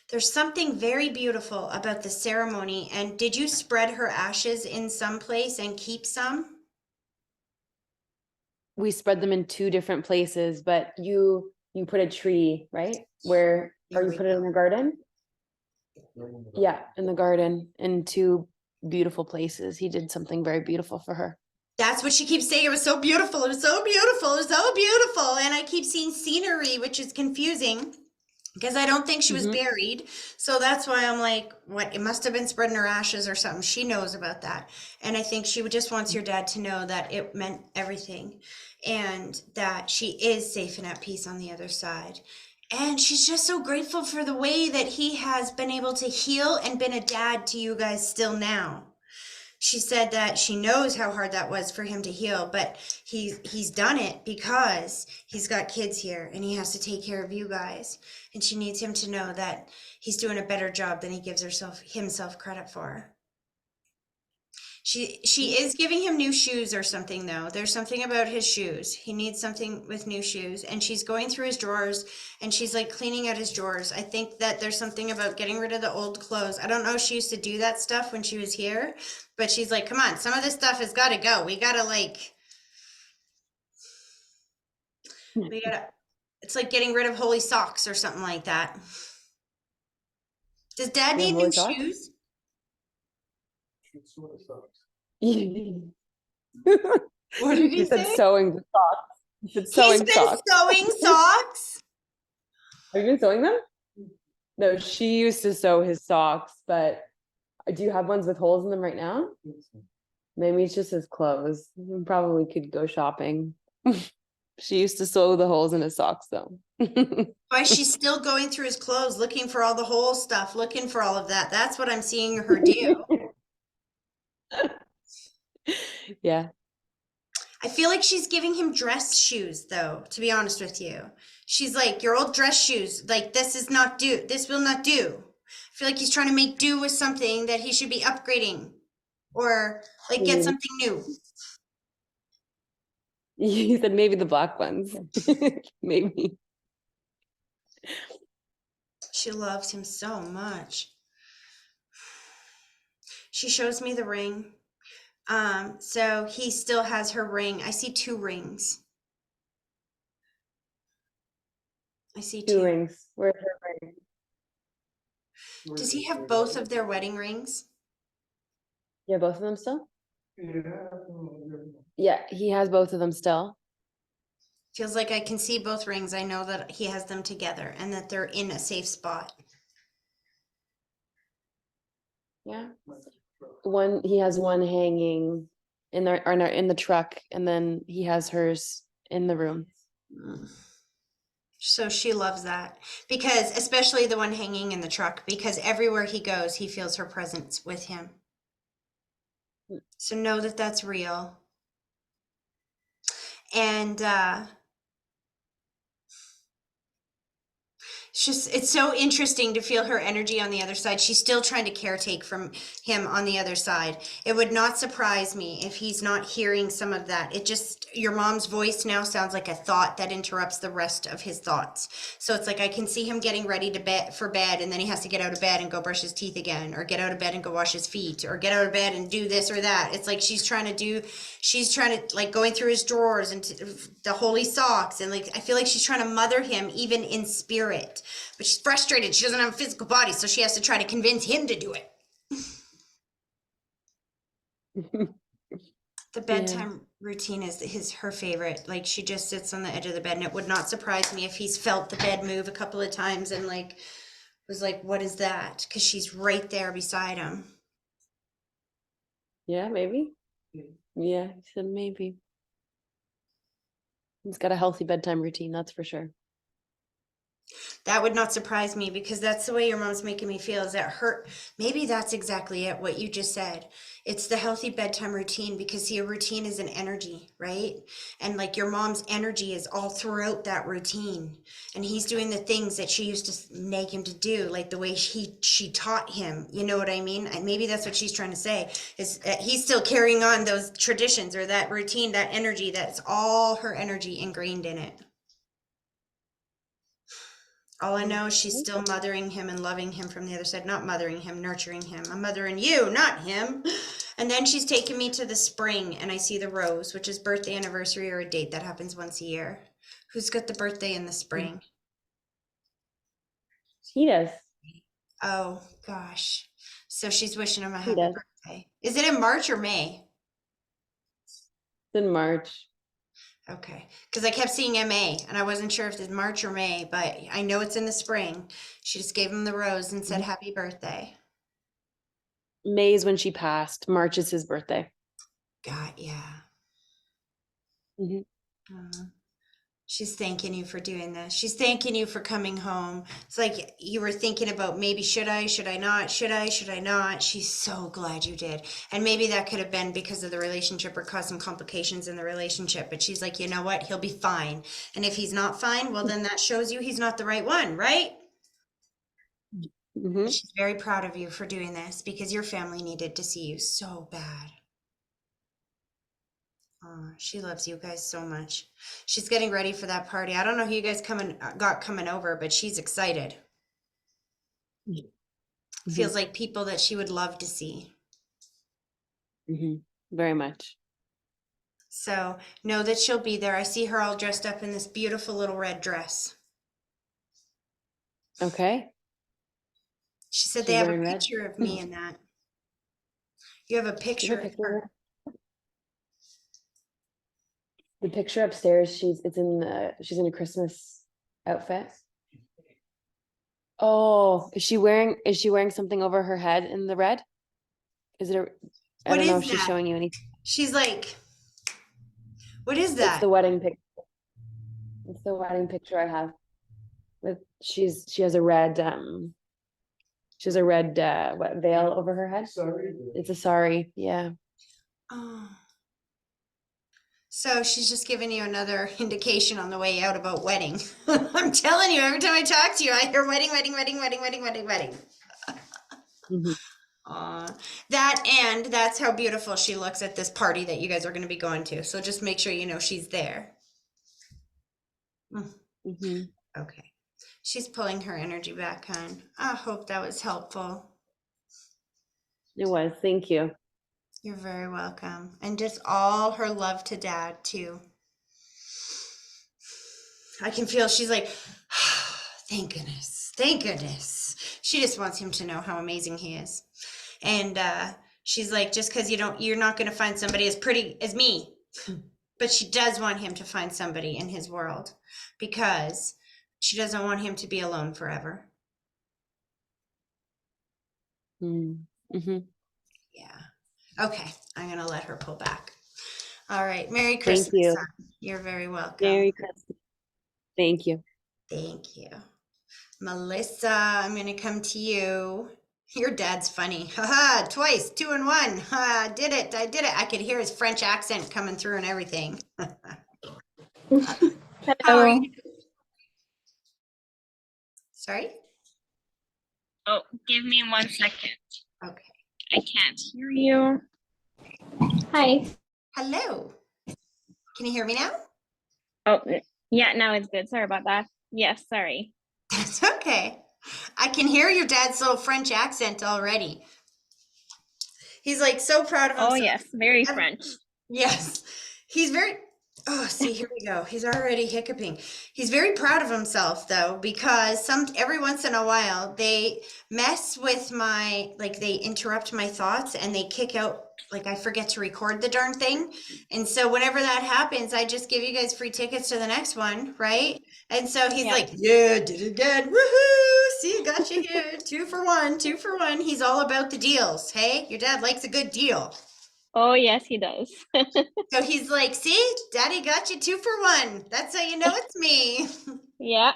Speaker 1: There's something very beautiful about the ceremony. And did you spread her ashes in some place and keep some?
Speaker 6: We spread them in 2 different places, but you put a tree, right? Where, or
Speaker 1: There
Speaker 6: you
Speaker 1: we
Speaker 6: put it in
Speaker 1: go.
Speaker 6: the garden? Yeah, in the garden, in 2 beautiful places. He did something very beautiful for her.
Speaker 1: That's what she keeps saying. It was so beautiful. It was so beautiful. It was so beautiful. And I keep seeing scenery, which is confusing because I don't think she was
Speaker 6: Mhm.
Speaker 1: buried. So that's why I'm like, what? It must have been spreading her ashes or something. She knows about that. And I think she just wants your dad to know that it meant everything and that she is safe and at peace on the other side. And she's just so grateful for the way that he has been able to heal and been a dad to you guys still now. She said that she knows how hard that was for him to heal, but he's done it because he's got kids here and he has to take care of you guys. And she needs him to know that he's doing a better job than he gives himself credit for. She is giving him new shoes or something though. There's something about his shoes. He needs something with new shoes, and she's going through his drawers and she's like cleaning out his drawers. I think that there's something about getting rid of the old clothes. I don't know if she used to do that stuff when she was here, but she's like, come on, some of this stuff has got to go. We got to it's like getting rid of holy socks or something like that. Does dad
Speaker 6: You have
Speaker 1: need
Speaker 6: holy
Speaker 1: new
Speaker 6: socks?
Speaker 1: shoes? What did
Speaker 6: You
Speaker 1: he
Speaker 6: said
Speaker 1: say?
Speaker 6: sewing the socks. You said
Speaker 1: He's
Speaker 6: sewing
Speaker 1: been
Speaker 6: socks.
Speaker 1: sewing socks.
Speaker 6: Have you been sewing them? No, she used to sew his socks, but do you have ones with holes in them right now? Maybe it's just his clothes. You probably could go shopping. She used to sew the holes in his socks though.
Speaker 1: Why she's still going through his clothes, looking for all the whole stuff, looking for all of that. That's what I'm seeing her do.
Speaker 6: Yeah.
Speaker 1: I feel like she's giving him dress shoes, though, to be honest with you. She's like, your old dress shoes, like, this is not do. This will not do. I feel like he's trying to make do with something that he should be upgrading or like get
Speaker 6: Maybe.
Speaker 1: something new.
Speaker 6: You said maybe the black ones. Maybe.
Speaker 1: She loves him so much. She shows me the ring. So he still has her ring. I see 2 rings. I see
Speaker 6: 2
Speaker 1: 2.
Speaker 6: rings. Where's her ring?
Speaker 1: Does he have both of their wedding rings?
Speaker 6: Yeah, both of them still? Yeah, he has both of them still.
Speaker 1: Feels like I can see both rings. I know that he has them together and that they're in a safe spot.
Speaker 6: Yeah. He has one hanging in the truck, and then he has hers in the room.
Speaker 1: So she loves that, because especially the one hanging in the truck, because everywhere he goes, he feels her presence with him. So know that that's real. And it's so interesting to feel her energy on the other side. She's still trying to caretake from him on the other side. It would not surprise me if he's not hearing some of that. Your mom's voice now sounds like a thought that interrupts the rest of his thoughts. So it's like I can see him getting ready for bed, and then he has to get out of bed and go brush his teeth again, or get out of bed and go wash his feet, or get out of bed and do this or that. It's like she's trying to like going through his drawers and the holy socks, and like I feel like she's trying to mother him even in spirit. But she's frustrated. She doesn't have a physical body, so she has to try to convince him to do it. The bedtime routine is her favorite. Like she just sits on the edge of the bed, and it would not surprise me if he's felt the bed move a couple of times and like was like, "What is that?" Because she's right there beside him.
Speaker 6: Yeah, maybe. Yeah, he said maybe. He's got a healthy bedtime routine, that's for sure.
Speaker 1: That would not surprise me, because that's the way your mom's making me feel, is that maybe that's exactly it, what you just said. It's the healthy bedtime routine, because see, a routine is an energy, right? And like your mom's energy is all throughout that routine. And he's doing the things that she used to nag him to do, like the way she taught him. You know what I mean? And maybe that's what she's trying to say, is that he's still carrying on those traditions or that routine, that energy, that's all her energy ingrained in it. All I know is she's still mothering him and loving him from the other side. Not mothering him, nurturing him. I'm mothering you, not him. And then she's taking me to the spring, and I see the rose, which is birthday, anniversary, or a date that happens once a year. Who's got the birthday in the spring?
Speaker 6: He does.
Speaker 1: Oh, gosh. So she's wishing him a
Speaker 6: He
Speaker 1: happy
Speaker 6: does.
Speaker 1: birthday. Is it in March or May?
Speaker 6: It's in March.
Speaker 1: Okay. Because I kept seeing MA, and I wasn't sure if it's March or May, but I know it's in the spring. She just gave him the rose and said happy birthday.
Speaker 6: May is when she passed. March is his birthday.
Speaker 1: God, yeah.
Speaker 6: Mhm.
Speaker 1: She's thanking you for doing this. She's thanking you for coming home. It's like you were thinking about, maybe should I not? Should I not? She's so glad you did. And maybe that could have been because of the relationship or caused some complications in the relationship. But she's like, you know what? He'll be fine. And if he's not fine, well, then that shows you he's not the right one, right?
Speaker 6: Mhm.
Speaker 1: She's very proud of you for doing this, because your family needed to see you so bad. Oh, she loves you guys so much. She's getting ready for that party. I don't know who you guys got coming over, but she's excited. Feels like people that she would love to see.
Speaker 6: Mhm. Very much.
Speaker 1: So know that she'll be there. I see her all dressed up in this beautiful little red dress.
Speaker 6: Okay.
Speaker 1: She said
Speaker 6: She's
Speaker 1: they have a
Speaker 6: wearing red.
Speaker 1: picture of me in that. You have a
Speaker 6: Do you
Speaker 1: picture
Speaker 6: have a
Speaker 1: of
Speaker 6: picture of
Speaker 1: her.
Speaker 6: her? The picture upstairs, she's in a Christmas outfit. Oh, is she wearing something over her head in the red? Is it a, I
Speaker 1: What
Speaker 6: don't know
Speaker 1: is
Speaker 6: if she's
Speaker 1: that?
Speaker 6: showing you anything.
Speaker 1: She's like, what is
Speaker 6: It's
Speaker 1: that?
Speaker 6: the wedding pic. It's the wedding picture I have. She has a red what, veil over her head. It's a sari, yeah.
Speaker 1: Oh. So she's just giving you another indication on the way out about wedding. I'm telling you, every time I talk to you, I hear wedding, wedding, wedding, wedding, wedding, wedding, wedding.
Speaker 6: Mhm.
Speaker 1: That's how beautiful she looks at this party that you guys are going to be going to. So just make sure you know she's there.
Speaker 6: Mhm.
Speaker 1: Okay. She's pulling her energy back, hon. I hope that was helpful.
Speaker 6: It was. Thank you.
Speaker 1: You're very welcome. And just all her love to Dad, too. I can feel she's like, thank goodness. Thank goodness. She just wants him to know how amazing he is. And she's like, just because you're not going to find somebody as pretty as me. But she does want him to find somebody in his world because she doesn't want him to be alone forever.
Speaker 6: Mm-hmm.
Speaker 1: Yeah. Okay. I'm going to let her pull back. All right. Merry
Speaker 6: Thank
Speaker 1: Christmas,
Speaker 6: you.
Speaker 1: son. You're very welcome.
Speaker 6: Merry Christmas. Thank you.
Speaker 1: Thank you. Melissa, I'm going to come to you. Your dad's funny. Haha, twice, 2 in 1. Ha, I did it. I could hear his French accent coming through and everything. How are you? Sorry?
Speaker 7: Oh, give me 1 second.
Speaker 1: Okay.
Speaker 7: I can't hear you. Hi.
Speaker 1: Hello. Can you hear me now?
Speaker 7: Oh, yeah, now it's good. Sorry about that. Yes, sorry.
Speaker 1: That's okay. I can hear your dad's little French accent already. He's like so proud of himself.
Speaker 7: Oh, yes, very
Speaker 1: Ev-
Speaker 7: French.
Speaker 1: Yes. He's very, oh, see, here we go. He's already hiccuping. He's very proud of himself though, because every once in a while they mess with they interrupt my thoughts and they kick out, like I forget to record the darn thing. And so whenever that happens, I just give you guys free tickets to the next one, right? And so he's
Speaker 7: Yeah.
Speaker 1: like, yeah, did it again. Woohoo! See, got you here. 2 for 1, 2 for 1. He's all about the deals. Hey, your dad likes a good deal.
Speaker 7: Oh, yes, he does.
Speaker 1: So he's like, see, daddy got you 2 for 1. That's how you know it's me.
Speaker 7: Yeah,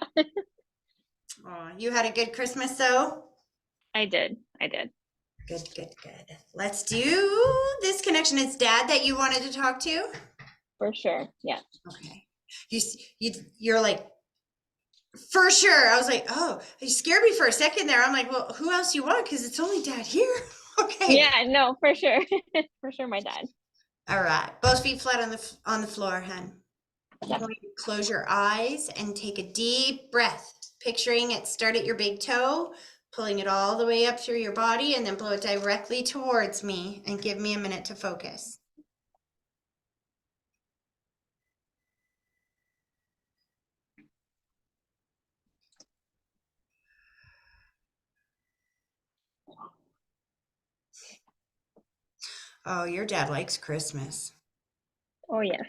Speaker 1: Oh, you had a good Christmas though?
Speaker 7: I did. I did.
Speaker 1: Good, good, good. Let's do this connection. It's dad that you wanted to talk to?
Speaker 7: For sure. Yeah.
Speaker 1: Okay. You're like, for sure. I was like, oh, you scared me for a second there. I'm like, well, who else you want? Because it's only dad here. Okay.
Speaker 7: Yeah, no, for sure. For sure, my dad.
Speaker 1: All right. Both feet flat on the floor, hun.
Speaker 7: Yeah.
Speaker 1: Going to close your eyes and take a deep breath, picturing it start at your big toe, pulling it all the way up through your body, and then blow it directly towards me and give me a minute to focus. Oh, your dad likes Christmas.
Speaker 7: Oh, yes.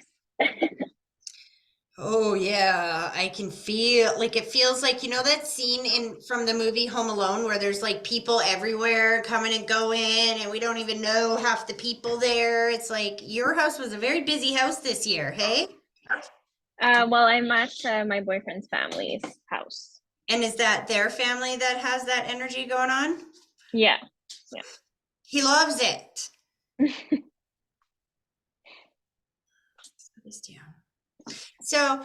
Speaker 1: Oh yeah, I can feel like it feels like that scene from the movie Home Alone where there's like people everywhere coming and going and we don't even know half the people there. It's like your house was a very busy house this year, hey?
Speaker 7: Well, I'm at my boyfriend's family's house.
Speaker 1: And is that their family that has that energy going on?
Speaker 7: Yeah.
Speaker 1: He loves it. This down. So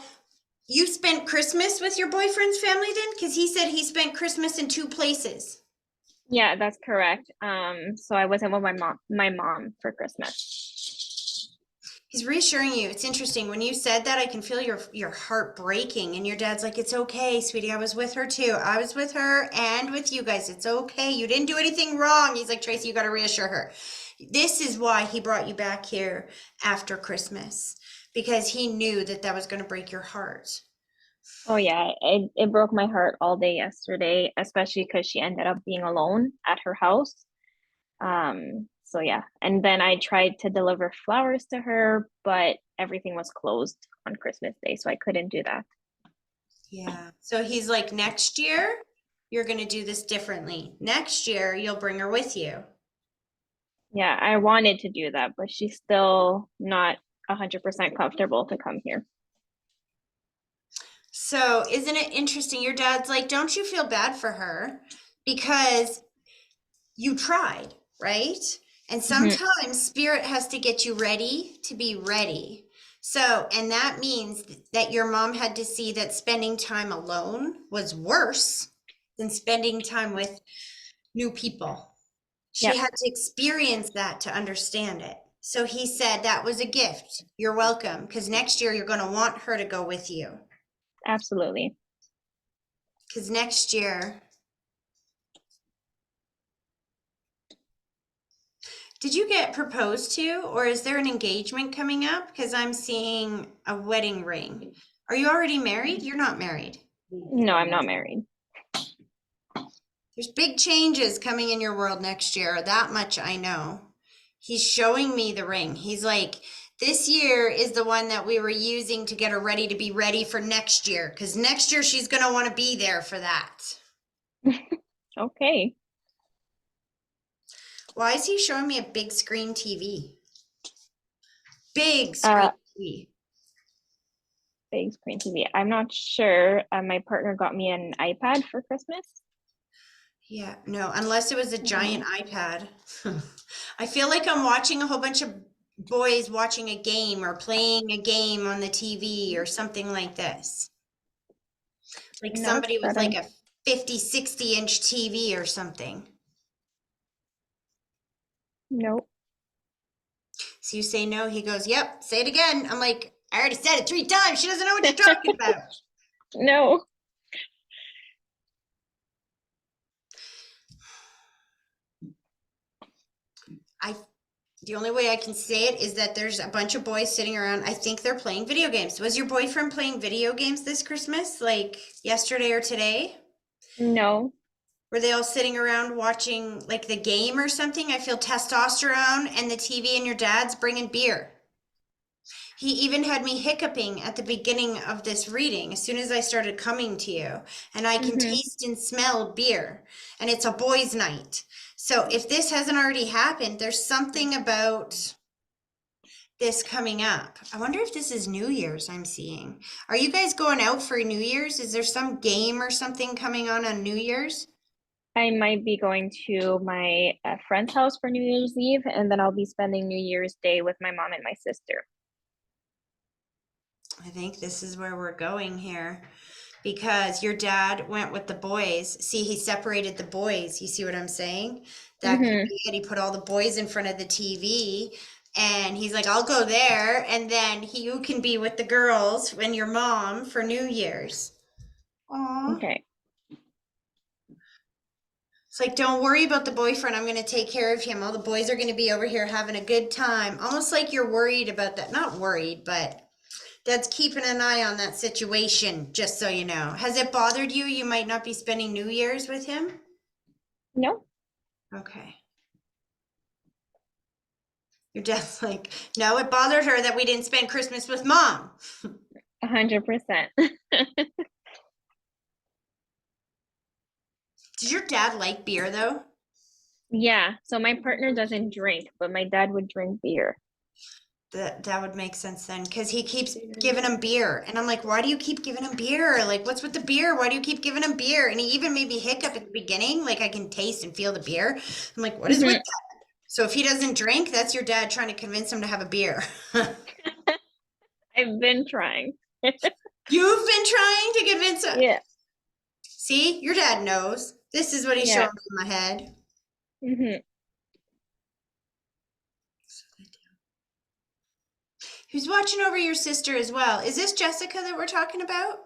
Speaker 1: you spent Christmas with your boyfriend's family then? Because he said he spent Christmas in 2 places.
Speaker 7: Yeah, that's correct. So I wasn't with my mom for Christmas.
Speaker 1: He's reassuring you. It's interesting. When you said that, I can feel your heart breaking. And your dad's like, it's okay, sweetie. I was with her too. I was with her and with you guys. It's okay. You didn't do anything wrong. He's like, Tracy, you got to reassure her. This is why he brought you back here after Christmas, because he knew that was going to break your heart.
Speaker 7: Oh yeah, it broke my heart all day yesterday, especially because she ended up being alone at her house. So yeah, and then I tried to deliver flowers to her, but everything was closed on Christmas Day, so I couldn't do that.
Speaker 1: Yeah. So he's like, next year, you're going to do this differently. Next year, you'll bring her with you.
Speaker 7: Yeah, I wanted to do that, but she's still not 100% comfortable to come here.
Speaker 1: So isn't it interesting? Your dad's like, don't you feel bad for her? Because you tried, right? And sometimes spirit has to get you ready to be ready. So, and that means that your mom had to see that spending time alone was worse than spending time with new people. She
Speaker 7: Yep.
Speaker 1: had to experience that to understand it. So he said that was a gift. You're welcome. Because next year you're going to want her to go with you.
Speaker 7: Absolutely.
Speaker 1: Because next year Did you get proposed to, or is there an engagement coming up? Because I'm seeing a wedding ring. Are you already married? You're not married.
Speaker 7: No, I'm not married.
Speaker 1: There's big changes coming in your world next year. That much I know. He's showing me the ring. He's like, this year is the one that we were using to get her ready to be ready for next year. Because next year she's going to want to be there for that.
Speaker 7: Okay.
Speaker 1: Why is he showing me a big screen TV? Big screen TV.
Speaker 7: Big screen TV. I'm not sure. My partner got me an iPad for Christmas.
Speaker 1: Yeah, no, unless it was a giant iPad. I feel like I'm watching a whole bunch of boys watching a game or playing a game on the TV or something like this. Like
Speaker 7: No,
Speaker 1: somebody with
Speaker 7: that
Speaker 1: like a 50, 60-inch TV or something.
Speaker 7: Nope.
Speaker 1: So you say no, he goes, yep, say it again. I'm like, I already said it 3 times. She doesn't know what you're talking about.
Speaker 7: No.
Speaker 1: The only way I can say it is that there's a bunch of boys sitting around. I think they're playing video games. Was your boyfriend playing video games this Christmas, like yesterday or today?
Speaker 7: No.
Speaker 1: Were they all sitting around watching like the game or something? I feel testosterone and the TV and your dad's bringing beer. He even had me hiccuping at the beginning of this reading as soon as I started coming to you. And I can taste and smell beer. And it's a boys' night. So if this hasn't already happened, there's something about this coming up. I wonder if this is New Year's I'm seeing. Are you guys going out for New Year's? Is there some game or something coming on New Year's?
Speaker 7: I might be going to my friend's house for New Year's Eve, and then I'll be spending New Year's Day with my mom and my sister.
Speaker 1: I think this is where we're going here because your dad went with the boys. See, he separated the boys. You see what I'm saying? That could be it. He put all the boys in front of the TV and he's like, I'll go there. And then you can be with the girls and your mom for New Year's. Aw.
Speaker 7: Okay.
Speaker 1: It's like, don't worry about the boyfriend. I'm going to take care of him. All the boys are going to be over here having a good time. Almost like you're worried about that. Not worried, but Dad's keeping an eye on that situation, just so you know. Has it bothered you? You might not be spending New Year's with him?
Speaker 7: No.
Speaker 1: Okay. Your dad's like, no, it bothered her that we didn't spend Christmas with Mom.
Speaker 7: 100%.
Speaker 1: Does your dad like beer, though?
Speaker 7: Yeah. So my partner doesn't drink, but my dad would drink beer.
Speaker 1: That would make sense then, because he keeps giving him beer. And I'm like, why do you keep giving him beer? Like, what's with the beer? Why do you keep giving him beer? And he even made me hiccup at the beginning. Like, I can taste and feel the beer. I'm like, what is with that? So if he doesn't drink, that's your dad trying to convince him to have a beer.
Speaker 7: I've been trying.
Speaker 1: You've been trying to convince him?
Speaker 7: Yeah.
Speaker 1: See, your dad knows. This is what he's showing me in my head. Who's watching over your sister as well? Is this Jessica that we're talking about?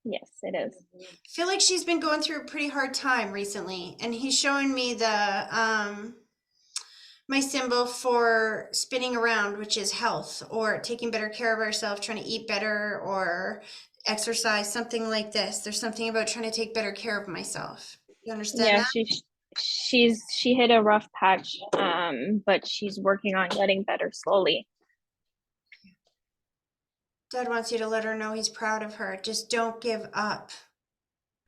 Speaker 7: Yes, it is.
Speaker 1: I feel like she's been going through a pretty hard time recently, and he's showing me the my symbol for spinning around, which is health or taking better care of ourselves, trying to eat better or exercise, something like this. There's something about trying to take better care of myself. You understand
Speaker 7: Yeah,
Speaker 1: that?
Speaker 7: she hit a rough patch, but she's working on getting better slowly.
Speaker 1: Dad wants you to let her know he's proud of her. Just don't give up.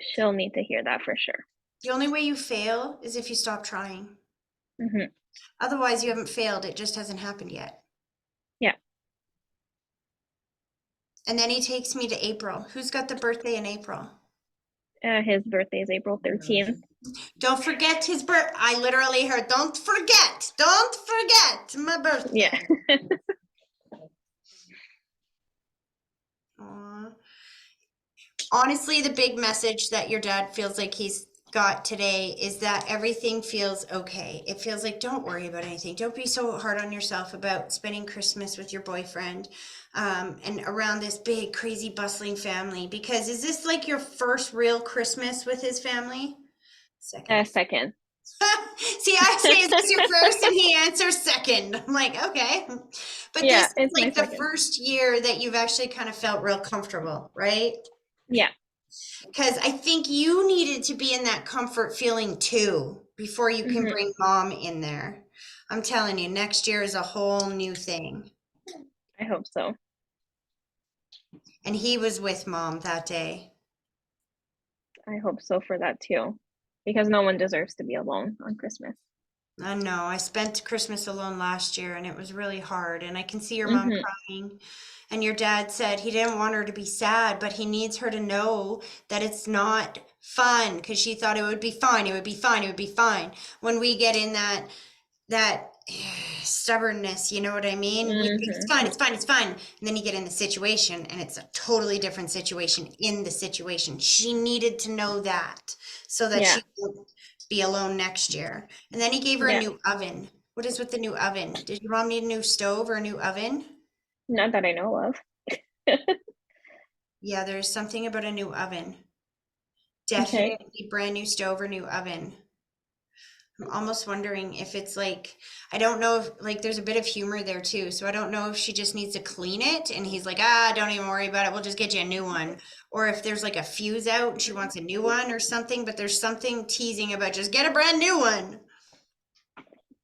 Speaker 7: She'll need to hear that for sure.
Speaker 1: The only way you fail is if you stop trying.
Speaker 7: Mm-hmm.
Speaker 1: Otherwise, you haven't failed. It just hasn't happened yet.
Speaker 7: Yeah.
Speaker 1: And then he takes me to April. Who's got the birthday in April?
Speaker 7: His birthday is April 13th.
Speaker 1: Don't forget his birth. I literally heard, don't forget my birthday.
Speaker 7: Yeah.
Speaker 1: Aww. Honestly, the big message that your dad feels like he's got today is that everything feels okay. It feels like don't worry about anything. Don't be so hard on yourself about spending Christmas with your boyfriend and around this big, crazy, bustling family. Because is this like your first real Christmas with his family? Second.
Speaker 7: Second.
Speaker 1: See, I say, is this your first? And he answers second. I'm like, okay. But
Speaker 7: Yeah,
Speaker 1: this is
Speaker 7: it's my
Speaker 1: like the
Speaker 7: second.
Speaker 1: first year that you've actually kind of felt real comfortable, right?
Speaker 7: Yeah.
Speaker 1: Because I think you needed to be in that comfort feeling too before you can
Speaker 7: Mhm.
Speaker 1: bring mom in there. I'm telling you, next year is a whole new thing.
Speaker 7: I hope so.
Speaker 1: And he was with mom that day.
Speaker 7: I hope so for that too. Because no one deserves to be alone on Christmas.
Speaker 1: I know. I spent Christmas alone last year and it was really hard. And I can see your mom
Speaker 7: Mhm.
Speaker 1: crying. And your dad said he didn't want her to be sad, but he needs her to know that it's not fun because she thought it would be fine. It would be fine. It would be fine. When we get in that stubbornness, you know what I mean? We think it's
Speaker 7: Mhm.
Speaker 1: fine, it's fine, it's fine. And then you get in the situation and it's a totally different situation in the situation. She needed to know that so that
Speaker 7: Yeah.
Speaker 1: she won't be alone next year. And then he gave her a
Speaker 7: Yeah.
Speaker 1: new oven. What is with the new oven? Did your mom need a new stove or a new oven?
Speaker 7: Not that I know of.
Speaker 1: Yeah, there's something about a new oven.
Speaker 7: Okay.
Speaker 1: Definitely brand new stove or new oven. I'm almost wondering if it's like, I don't know if like there's a bit of humor there too. So I don't know if she just needs to clean it and he's like, don't even worry about it. We'll just get you a new one. Or if there's like a fuse out and she wants a new one or something, but there's something teasing about just get a brand new one.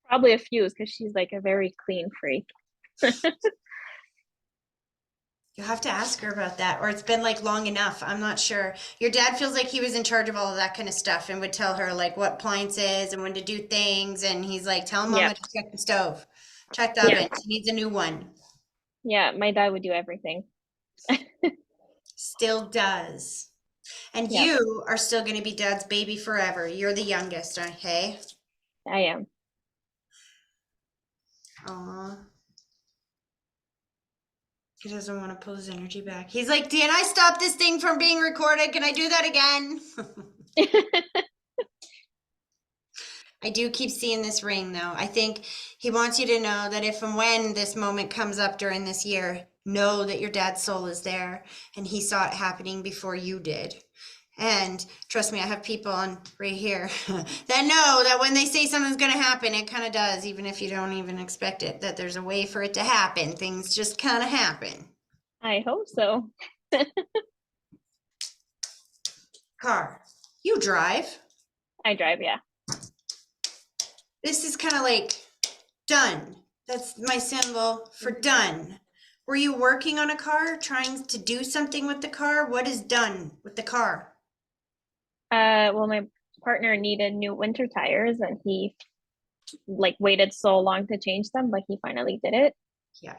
Speaker 7: Probably a fuse because she's like a very clean freak.
Speaker 1: You'll have to ask her about that. Or it's been like long enough. I'm not sure. Your dad feels like he was in charge of all of that kind of stuff and would tell her like what appliances and when to do things. And he's like, tell mama
Speaker 7: Yep.
Speaker 1: to check the stove, check the
Speaker 7: Yeah.
Speaker 1: oven. She needs a new one.
Speaker 7: Yeah. My dad would do everything.
Speaker 1: Still does. And
Speaker 7: Yep.
Speaker 1: you are still going to be dad's baby forever. You're the youngest, okay?
Speaker 7: I am.
Speaker 1: Aw. He doesn't want to pull his energy back. He's like, "Did I stop this thing from being recorded? Can I do that again?" I do keep seeing this ring though. I think he wants you to know that if and when this moment comes up during this year, know that your dad's soul is there and he saw it happening before you did. And trust me, I have people on right here that know that when they say something's going to happen, it kind of does, even if you don't even expect it, that there's a way for it to happen. Things just kind of happen.
Speaker 7: I hope so.
Speaker 1: Car, you drive.
Speaker 7: I drive, yeah.
Speaker 1: This is kind of like done. That's my symbol for done. Were you working on a car, trying to do something with the car? What is done with the car?
Speaker 7: Well, my partner needed new winter tires and he like waited so long to change them, but he finally did it.
Speaker 1: Yeah.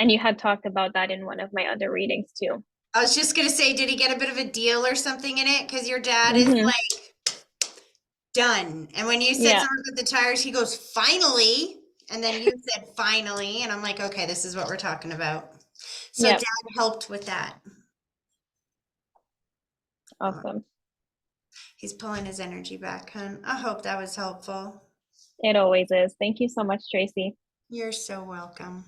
Speaker 7: And you had talked about that in one of my other readings too.
Speaker 1: I was just going to say, did he get a bit of a deal or something in it? Because your dad is
Speaker 7: Mhm.
Speaker 1: like, done. And when you said
Speaker 7: Yeah.
Speaker 1: something about the tires, he goes, finally. And then you said, finally. And I'm like, okay, this is what we're talking about. So
Speaker 7: Yep.
Speaker 1: dad helped with that.
Speaker 7: Awesome.
Speaker 1: He's pulling his energy back, hun. I hope that was helpful.
Speaker 7: It always is. Thank you so much, Tracy.
Speaker 1: You're so welcome.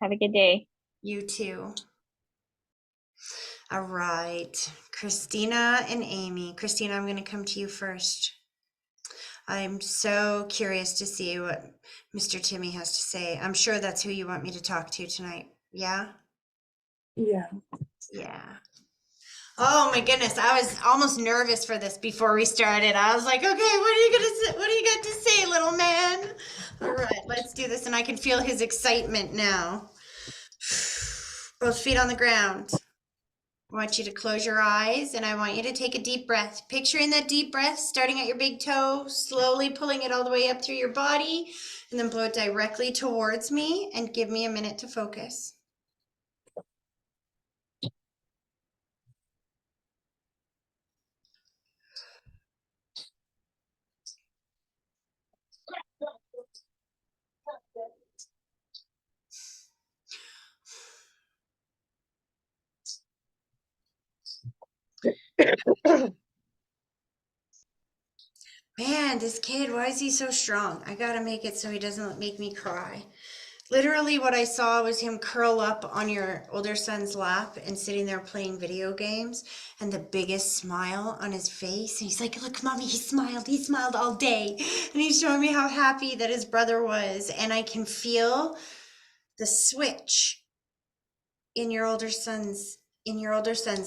Speaker 7: Have a good day.
Speaker 1: You too. All right. Christina and Amy. Christina, I'm going to come to you first. I'm so curious to see what Mr. Timmy has to say. I'm sure that's who you want me to talk to tonight. Yeah?
Speaker 4: Yeah.
Speaker 1: Yeah. Oh my goodness, I was almost nervous for this before we started. I was like, okay, what are you gonna say? What do you got to say, little man? All right, let's do this. And I can feel his excitement now. Both feet on the ground. I want you to close your eyes and I want you to take a deep breath. Picturing that deep breath starting at your big toe, slowly pulling it all the way up through your body, and then blow it directly towards me and give me a minute to focus. Man, this kid, why is he so strong? I gotta make it so he doesn't make me cry. Literally what I saw was him curl up on your older son's lap and sitting there playing video games and the biggest smile on his face. And he's like, look, mommy, he smiled all day. And he's showing me how happy that his brother was. And I can feel the switch in your older son's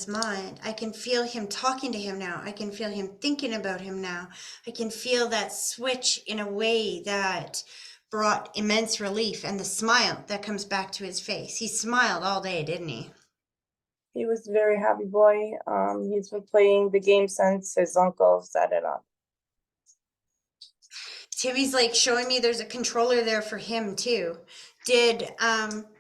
Speaker 1: mind. I can feel him talking to him now. I can feel him thinking about him now. I can feel that switch in a way that brought immense relief, and the smile that comes back to his face. He smiled all day, didn't he?
Speaker 4: He was a very happy boy. He's been playing the game since his uncle set it up.
Speaker 1: Timmy's like showing me there's a controller there for him too. Did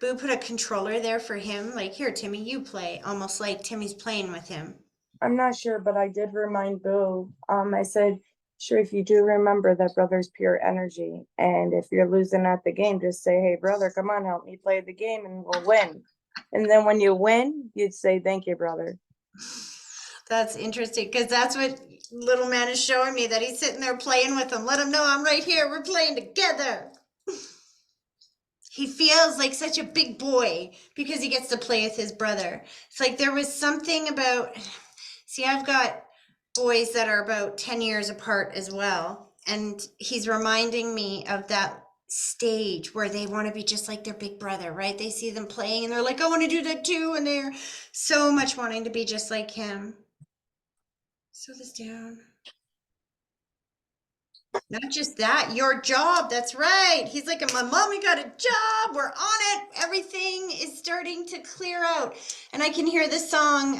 Speaker 1: Boo put a controller there for him? Like, here, Timmy, you play. Almost like Timmy's playing with him.
Speaker 4: I'm not sure, but I did remind Boo. I said, sure, if you do remember that brother's pure energy, and if you're losing at the game, just say, hey, brother, come on, help me play the game and we'll win. And then when you win, you'd say, thank you, brother.
Speaker 1: That's interesting, because that's what little man is showing me, that he's sitting there playing with him. Let him know I'm right here. We're playing together. He feels like such a big boy because he gets to play with his brother. It's like there was something about, see, I've got boys that are about 10 years apart as well. And he's reminding me of that stage where they want to be just like their big brother, right? They see them playing and they're like, I want to do that too. And they're so much wanting to be just like him. Slow this down. Not just that, your job. That's right. He's like, my mommy got a job. We're on it. Everything is starting to clear out. And I can hear the song.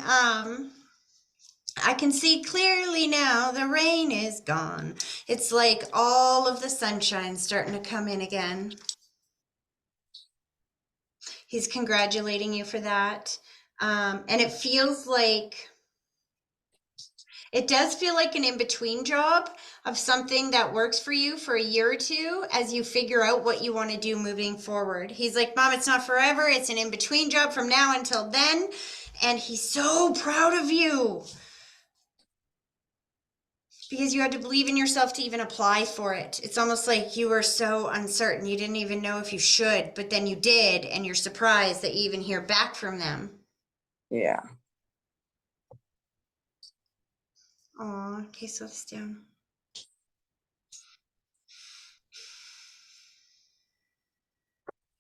Speaker 1: I can see clearly now the rain is gone. It's like all of the sunshine starting to come in again. He's congratulating you for that. And it feels like, it does feel like an in-between job of something that works for you for a year or two as you figure out what you want to do moving forward. He's like, Mom, it's not forever. It's an in-between job from now until then. And he's so proud of you because you had to believe in yourself to even apply for it. It's almost like you were so uncertain. You didn't even know if you should, but then you did. And you're surprised that you even hear back from them.
Speaker 4: Yeah.
Speaker 1: Oh, okay, slow this down.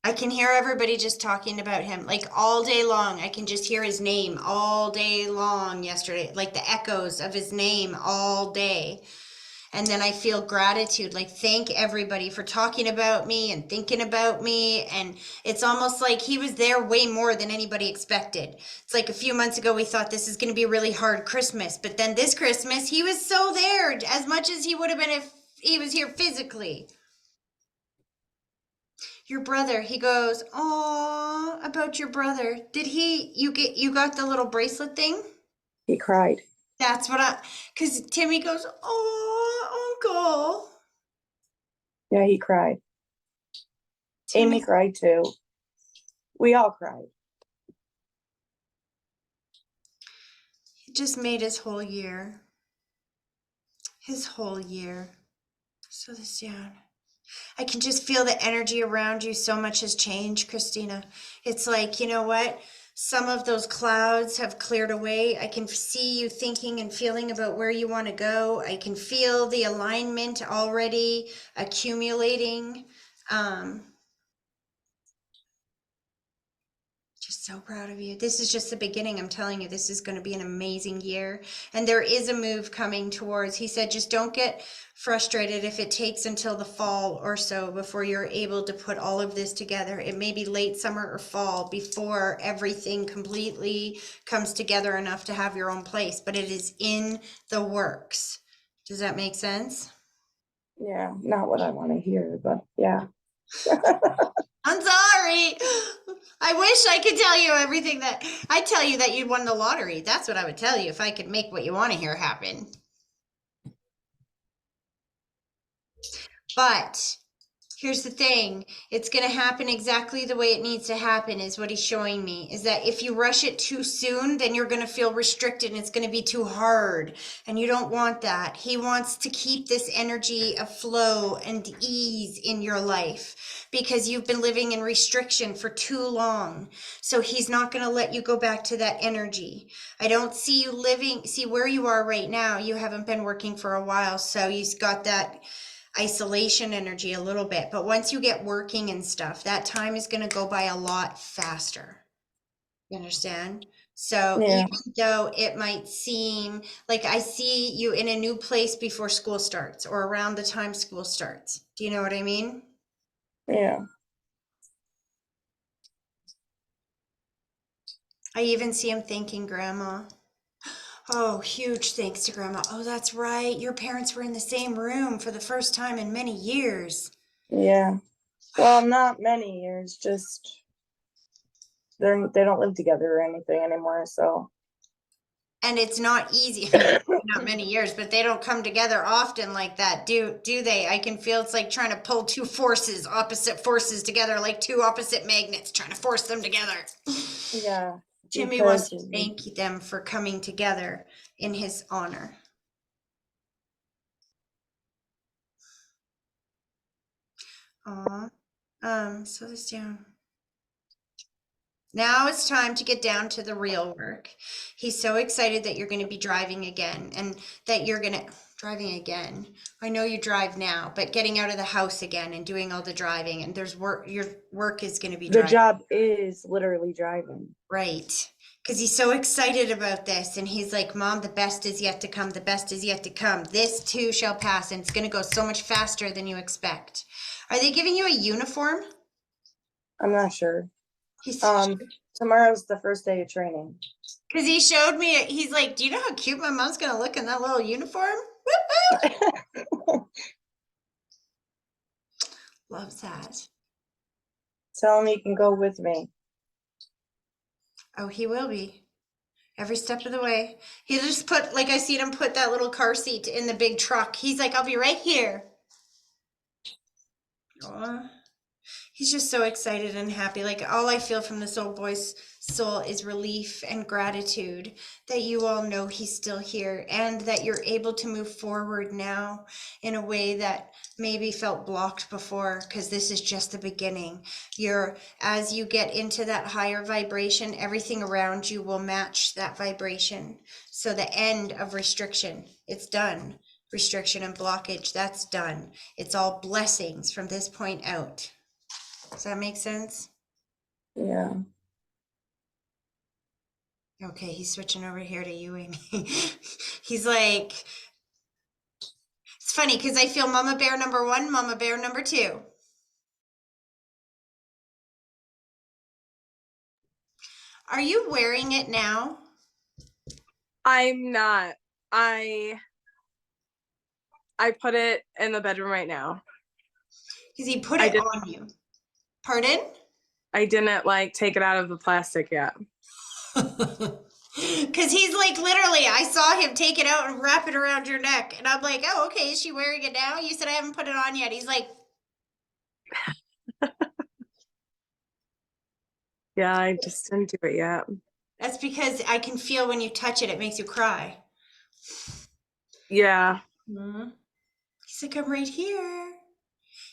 Speaker 1: I can hear everybody just talking about him like all day long. I can just hear his name all day long yesterday, like the echoes of his name all day. And then I feel gratitude, like thank everybody for talking about me and thinking about me. And it's almost like he was there way more than anybody expected. It's like a few months ago, we thought this is going to be a really hard Christmas. But then this Christmas, he was so there as much as he would have been if he was here physically. Your brother, he goes, oh, about your brother. Did you got the little bracelet thing?
Speaker 4: He cried.
Speaker 1: That's what because Timmy goes, oh, uncle.
Speaker 4: Yeah, he cried.
Speaker 1: Timmy,
Speaker 4: Amy cried too. We all cried.
Speaker 1: he just made his whole year. His whole year. Slow this down. I can just feel the energy around you. So much has changed, Christina. It's like, you know what? Some of those clouds have cleared away. I can see you thinking and feeling about where you want to go. I can feel the alignment already accumulating. Just so proud of you. This is just the beginning. I'm telling you, this is going to be an amazing year. And there is a move coming towards, he said, just don't get frustrated if it takes until the fall or so before you're able to put all of this together. It may be late summer or fall before everything completely comes together enough to have your own place, but it is in the works. Does that make sense?
Speaker 4: Yeah, not what I want to hear, but yeah.
Speaker 1: I'm sorry. I wish I could tell you everything that I tell you that you'd won the lottery. That's what I would tell you if I could make what you want to hear happen. But Here's the thing. It's going to happen exactly the way it needs to happen is what he's showing me. Is that if you rush it too soon, then you're going to feel restricted and it's going to be too hard. And you don't want that. He wants to keep this energy of flow and ease in your life because you've been living in restriction for too long. So he's not going to let you go back to that energy. I don't see you see where you are right now. You haven't been working for a while. So you've got that isolation energy a little bit, but once you get working and stuff, that time is going to go by a lot faster. You understand? So
Speaker 4: Yeah.
Speaker 1: even though it might seem like I see you in a new place before school starts or around the time school starts. Do you know what I mean?
Speaker 4: Yeah.
Speaker 1: I even see him thanking grandma. Oh, huge thanks to grandma. Oh, that's right. Your parents were in the same room for the first time in many years.
Speaker 4: Well, not many years, just they don't live together or anything anymore, so
Speaker 1: And it's not easy. I mean, not many years, but they don't come together often like that, do they? I can feel it's like trying to pull two forces, opposite forces together, like two opposite magnets, trying to force them together.
Speaker 4: yeah.
Speaker 1: Jimmy wants
Speaker 4: Because
Speaker 1: to thank them for coming together in his honor. Aw. Slow this down. Now it's time to get down to the real work. He's so excited that you're going to be driving again and that you're going to driving again. I know you drive now, but getting out of the house again and doing all the driving and there's work, your work is going to be
Speaker 4: the
Speaker 1: driving.
Speaker 4: job is literally driving.
Speaker 1: Right. Because he's so excited about this and he's like, Mom, the best is yet to come. The best is yet to come. This too shall pass and it's going to go so much faster than you expect. Are they giving you a uniform?
Speaker 4: I'm not sure.
Speaker 1: He's
Speaker 4: Tomorrow's the first day of training.
Speaker 1: Because he showed me, he's like, do you know how cute my mom's going to look in that little uniform? Whoop, whoop. Loves that.
Speaker 4: Tell him he can go with me.
Speaker 1: Oh, he will be. Every step of the way. He just put, like I seen him put that little car seat in the big truck. He's like, I'll be right here. Aw. He's just so excited and happy. Like all I feel from this old boy's soul is relief and gratitude that you all know he's still here and that you're able to move forward now in a way that maybe felt blocked before because this is just the beginning. As you get into that higher vibration, everything around you will match that vibration. So the end of restriction, it's done. Restriction and blockage, that's done. It's all blessings from this point out. Does that make sense?
Speaker 4: Yeah.
Speaker 1: Okay, he's switching over here to you, Amy. He's like, it's funny because I feel Mama Bear number 1, Mama Bear number 2. Are you wearing it now?
Speaker 2: I'm not. I put it in the bedroom right now.
Speaker 1: Because he put
Speaker 2: I
Speaker 1: it
Speaker 2: did-
Speaker 1: on you. Pardon?
Speaker 2: I didn't like take it out of the plastic yet.
Speaker 1: Because he's like, literally, I saw him take it out and wrap it around your neck. And I'm like, oh, okay, is she wearing it now? You said I haven't put it on yet. He's like,
Speaker 2: Yeah, I just didn't do it yet.
Speaker 1: that's because I can feel when you touch it, it makes you cry.
Speaker 2: Yeah.
Speaker 1: Mm-hmm. He's like, I'm right here.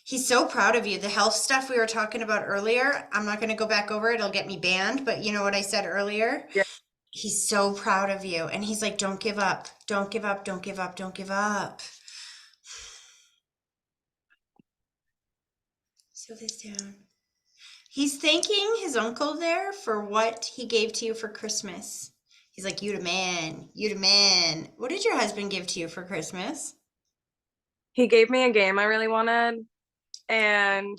Speaker 1: He's so proud of you. The health stuff we were talking about earlier, I'm not going to go back over it. It'll get me banned. But you know what I said earlier?
Speaker 2: Yeah.
Speaker 1: He's so proud of you. And he's like, don't give up. Don't give up. Don't give up. Don't give up. Slow this down. He's thanking his uncle there for what he gave to you for Christmas. He's like, you the man. You the man. What did your husband give to you for Christmas?
Speaker 2: He gave me a game I really wanted, and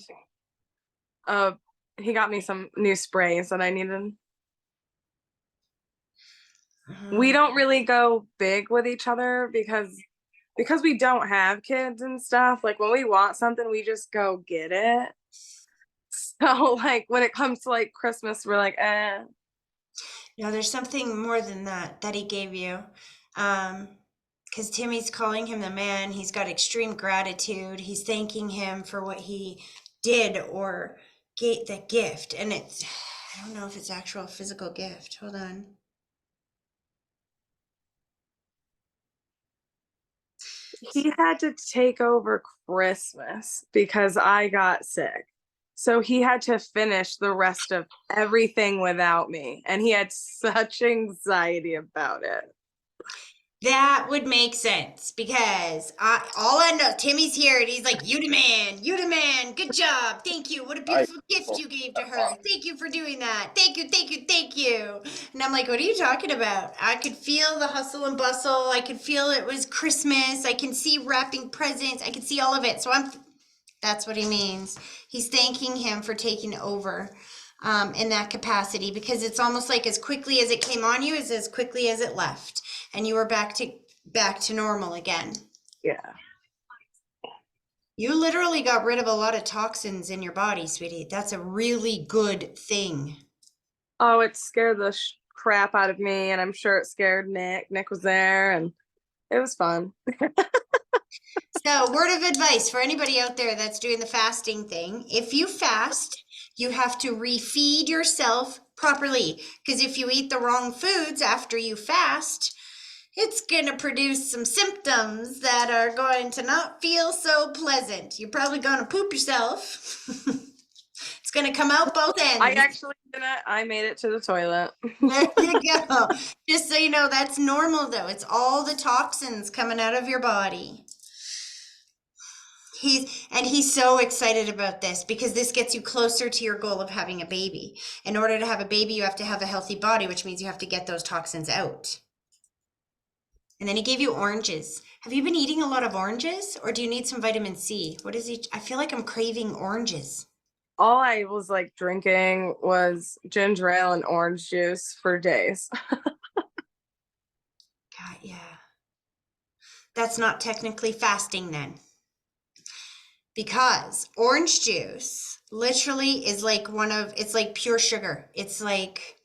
Speaker 2: he got me some new sprays that I needed. We don't really go big with each other because we don't have kids and stuff. Like when we want something, we just go get it. So like when it comes to like Christmas, we're like, eh.
Speaker 1: No, there's something more than that he gave you. Because because Timmy's calling him the man. He's got extreme gratitude. He's thanking him for what he did or gave the gift. And it's, I don't know if it's actual physical gift. Hold on.
Speaker 2: He had to take over Christmas because I got sick. So he had to finish the rest of everything without me. And he had such anxiety about it.
Speaker 1: That would make sense because all I know, Timmy's here and he's like, you the man, good job, thank you, what a beautiful gift you gave to her, thank you for doing that, thank you, thank you, thank you. And I'm like, what are you talking about? I could feel the hustle and bustle, I could feel it was Christmas, I can see wrapping presents, I can see all of it. So that's what he means. He's thanking him for taking over in that capacity, because it's almost like as quickly as it came on you is as quickly as it left, and you were back to normal again.
Speaker 2: Yeah.
Speaker 1: You literally got rid of a lot of toxins in your body, sweetie. That's a really good thing.
Speaker 2: Oh, it scared the crap out of me. And I'm sure it scared Nick. Nick was there and it was fun.
Speaker 1: So, word of advice for anybody out there that's doing the fasting thing: if you fast, you have to refeed yourself properly. Because if you eat the wrong foods after you fast, it's going to produce some symptoms that are going to not feel so pleasant. You're probably going to poop yourself. It's going to come out both ends.
Speaker 2: I actually didn't. I made it to the toilet.
Speaker 1: There you go. Just so you know, that's normal though. It's all the toxins coming out of your body. He's so excited about this because this gets you closer to your goal of having a baby. In order to have a baby, you have to have a healthy body, which means you have to get those toxins out. And then he gave you oranges. Have you been eating a lot of oranges, or do you need some vitamin C? What is he? I feel like I'm craving oranges.
Speaker 2: All I was like drinking was ginger ale and orange juice for days.
Speaker 1: God, yeah. That's not technically fasting then. Because orange juice literally is like it's like pure sugar. It's like,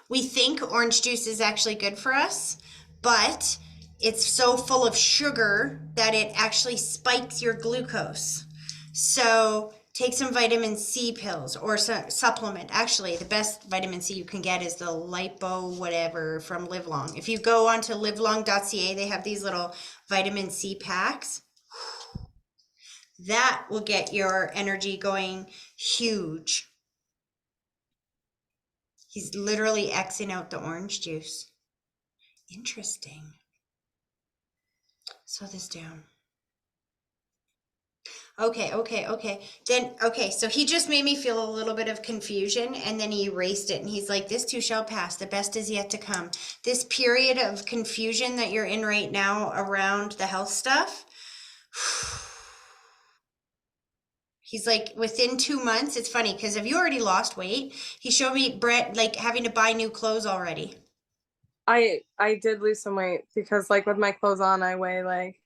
Speaker 1: we think orange juice is actually good for us, but it's so full of sugar that it actually spikes your glucose. So take some vitamin C pills or supplement. Actually, the best vitamin C you can get is the lipo whatever from Livelong. If you go onto livelong.ca, they have these little vitamin C packs. That will get your energy going huge. He's literally Xing out the orange juice. Interesting. Slow this down. Okay. So he just made me feel a little bit of confusion, and then he erased it and he's like, this too shall pass. The best is yet to come. This period of confusion that you're in right now around the health stuff, he's like, within 2 months, it's funny because have you already lost weight? He showed me Brett like having to buy new clothes already.
Speaker 2: I did lose some weight because like with my clothes on, I weigh like,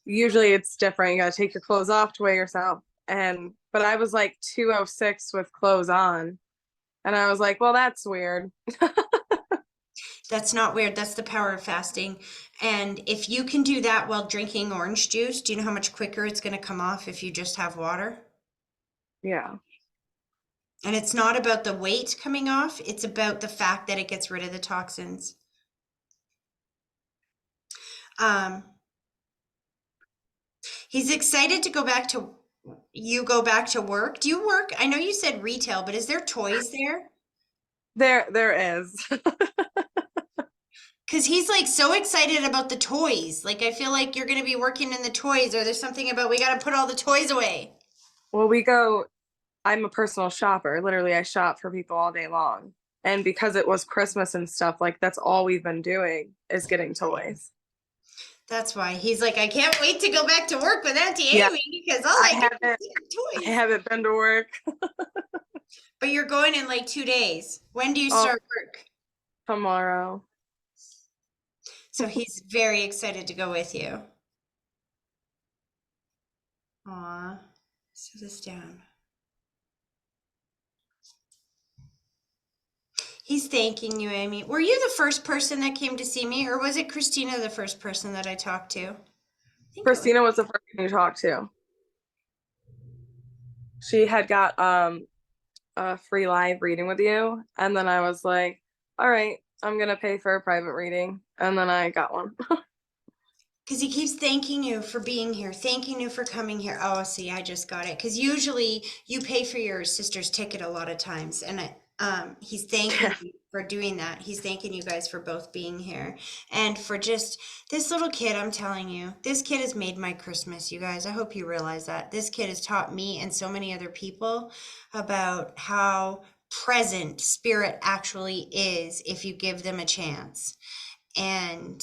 Speaker 2: usually it's different. You gotta take your clothes off to weigh yourself. But I was like 206 with clothes on. And I was like, well, that's weird.
Speaker 1: That's not weird. That's the power of fasting. And if you can do that while drinking orange juice, do you know how much quicker it's going to come off if you just have water?
Speaker 2: Yeah.
Speaker 1: And it's not about the weight coming off. It's about the fact that it gets rid of the toxins. He's excited to go back to work. Do you work? I know you said retail, but is there toys there?
Speaker 2: There is.
Speaker 1: Because he's like so excited about the toys. Like, I feel like you're going to be working in the toys, or there's something about we got to put all the toys away.
Speaker 2: Well, I'm a personal shopper. Literally, I shop for people all day long. And because it was Christmas and stuff, like that's all we've been doing is getting toys.
Speaker 1: That's why he's like, I can't wait to go back to work with Auntie
Speaker 2: Yeah.
Speaker 1: Amy because all I do is
Speaker 2: I
Speaker 1: toys.
Speaker 2: haven't been to work.
Speaker 1: But you're going in like 2 days. When do you
Speaker 2: Oh.
Speaker 1: start work?
Speaker 2: Tomorrow.
Speaker 1: So he's very excited to go with you. Aw, slow this down. He's thanking you, Amy. Were you the first person that came to see me, or was it Christina the first person that I talked to? I think it was.
Speaker 2: Christina was the first one you talked to. She had got a free live reading with you, and then I was like, all right, I'm gonna pay for a private reading, and then I got one.
Speaker 1: Because he keeps thanking you for being here, thanking you for coming here. Oh, see, I just got it. Because usually you pay for your sister's ticket a lot of times, and he's thanking you for doing that. He's thanking you guys for both being here and for just this little kid. I'm telling you, this kid has made my Christmas, you guys. I hope you realize that. This kid has taught me and so many other people about how present spirit actually is if you give them a chance. And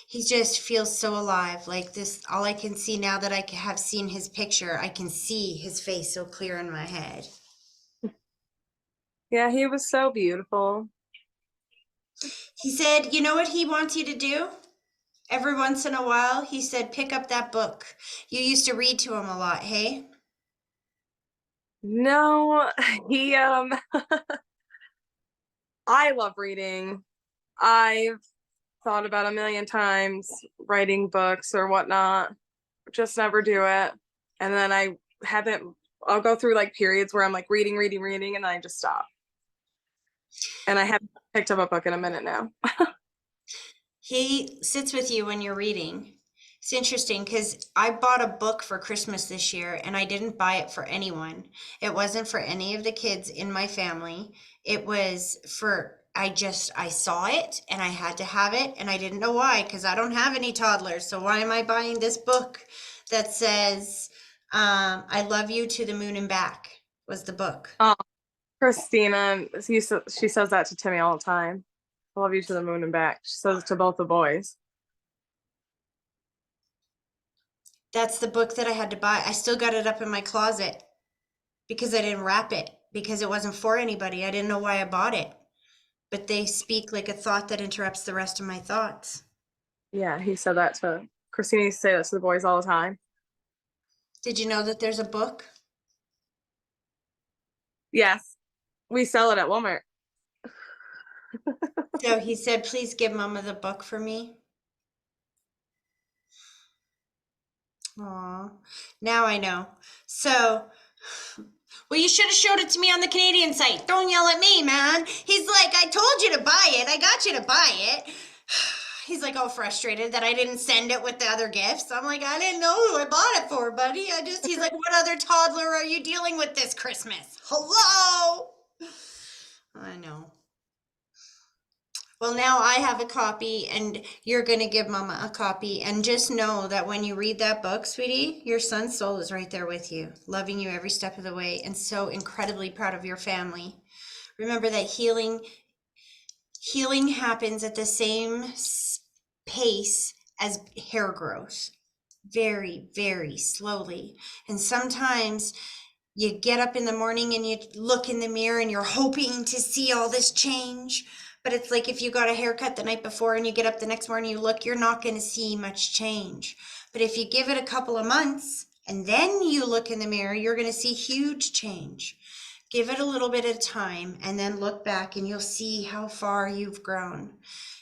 Speaker 1: he just feels so alive. Like this, all I can see now that I have seen his picture, I can see his face so clear in my head.
Speaker 2: Yeah, he was so beautiful.
Speaker 1: He said, you know what he wants you to do? Every once in a while, he said, pick up that book. You used to read to him a lot, hey?
Speaker 2: No, he I love reading. I've thought about a million times writing books or whatnot, just never do it. And then I'll go through like periods where I'm like reading, and then I just stop. And I haven't picked up a book in a minute now.
Speaker 1: He sits with you when you're reading. It's interesting because I bought a book for Christmas this year and I didn't buy it for anyone. It wasn't for any of the kids in my family. It was for, I saw it and I had to have it and I didn't know why because I don't have any toddlers. So why am I buying this book that says, I love you to the moon and back was the book.
Speaker 2: Oh, Christina, she says that to Timmy all the time. I love you to the moon and back. She says it to both the boys.
Speaker 1: That's the book that I had to buy. I still got it up in my closet because I didn't wrap it because it wasn't for anybody. I didn't know why I bought it. But they speak like a thought that interrupts the rest of my thoughts.
Speaker 2: Yeah, he said that to Christina used to say that to the boys all the time.
Speaker 1: Did you know that there's a book?
Speaker 2: Yes, we sell it at Walmart.
Speaker 1: So he said, please give Mama the book for me. Aw, now I know. So, well, you should have showed it to me on the Canadian site. Don't yell at me, man. He's like, I told you to buy it. I got you to buy it. He's like all frustrated that I didn't send it with the other gifts. I'm like, I didn't know who I bought it for, buddy. He's like, what other toddler are you dealing with this Christmas? Hello? I know. Well, now I have a copy and you're going to give Mama a copy. And just know that when you read that book, sweetie, your son's soul is right there with you, loving you every step of the way and so incredibly proud of your family. Remember that healing happens at the same pace as hair growth. Very, very slowly. And sometimes you get up in the morning and you look in the mirror and you're hoping to see all this change. But it's like if you got a haircut the night before and you get up the next morning, you look, you're not going to see much change. But if you give it a couple of months and then you look in the mirror, you're going to see huge change. Give it a little bit of time and then look back and you'll see how far you've grown.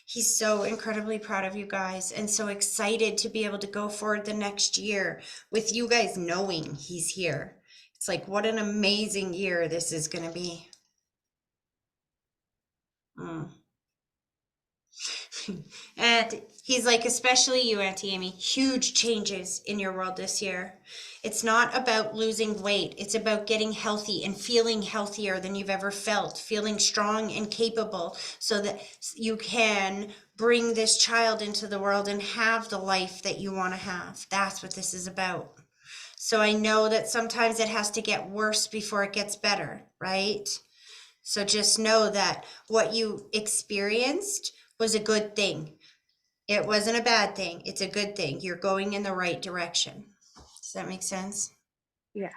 Speaker 1: He's so incredibly proud of you guys and so excited to be able to go forward the next year with you guys knowing he's here. It's like, what an amazing year this is going to be. And he's like, especially you, Auntie Amy, huge changes in your world this year. It's not about losing weight. It's about getting healthy and feeling healthier than you've ever felt, feeling strong and capable so that you can bring this child into the world and have the life that you want to have. That's what this is about. So I know that sometimes it has to get worse before it gets better, right? So just know that what you experienced was a good thing. It wasn't a bad thing. It's a good thing. You're going in the right direction. Does that make sense?
Speaker 2: Yeah.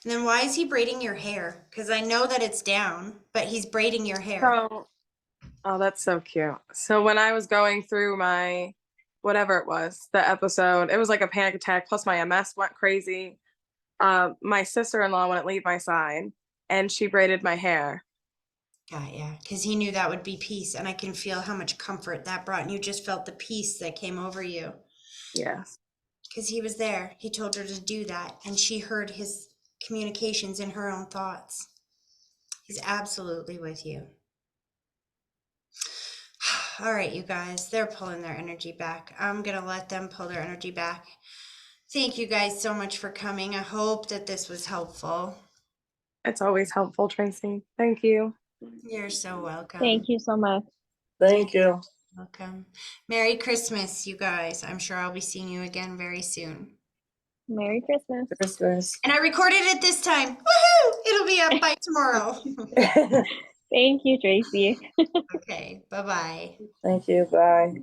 Speaker 1: And then why is he braiding your hair? Because I know that it's down, but he's braiding your hair.
Speaker 2: So, oh, that's so cute. So when I was going through my, whatever it was, the episode, it was like a panic attack, plus my MS went crazy. my sister-in-law wouldn't leave my side, and she braided my hair.
Speaker 1: Yeah, because he knew that would be peace, and I can feel how much comfort that brought, and you just felt the peace that came over you.
Speaker 2: Yes.
Speaker 1: Because he was there. He told her to do that, and she heard his communications in her own thoughts. He's absolutely with you. All right, you guys, they're pulling their energy back. I'm going to let them pull their energy back. Thank you guys so much for coming. I hope that this was helpful.
Speaker 2: It's always helpful, Tracy. Thank you.
Speaker 1: You're so welcome.
Speaker 7: Thank you so much.
Speaker 4: Thank you.
Speaker 1: Welcome. Merry Christmas, you guys. I'm sure I'll be seeing you again very soon.
Speaker 7: Merry Christmas.
Speaker 4: Christmas.
Speaker 1: And I recorded it this time. Woohoo! It'll be up by tomorrow.
Speaker 7: Thank you, Tracy.
Speaker 1: Okay, bye-bye.
Speaker 4: Thank you. Bye.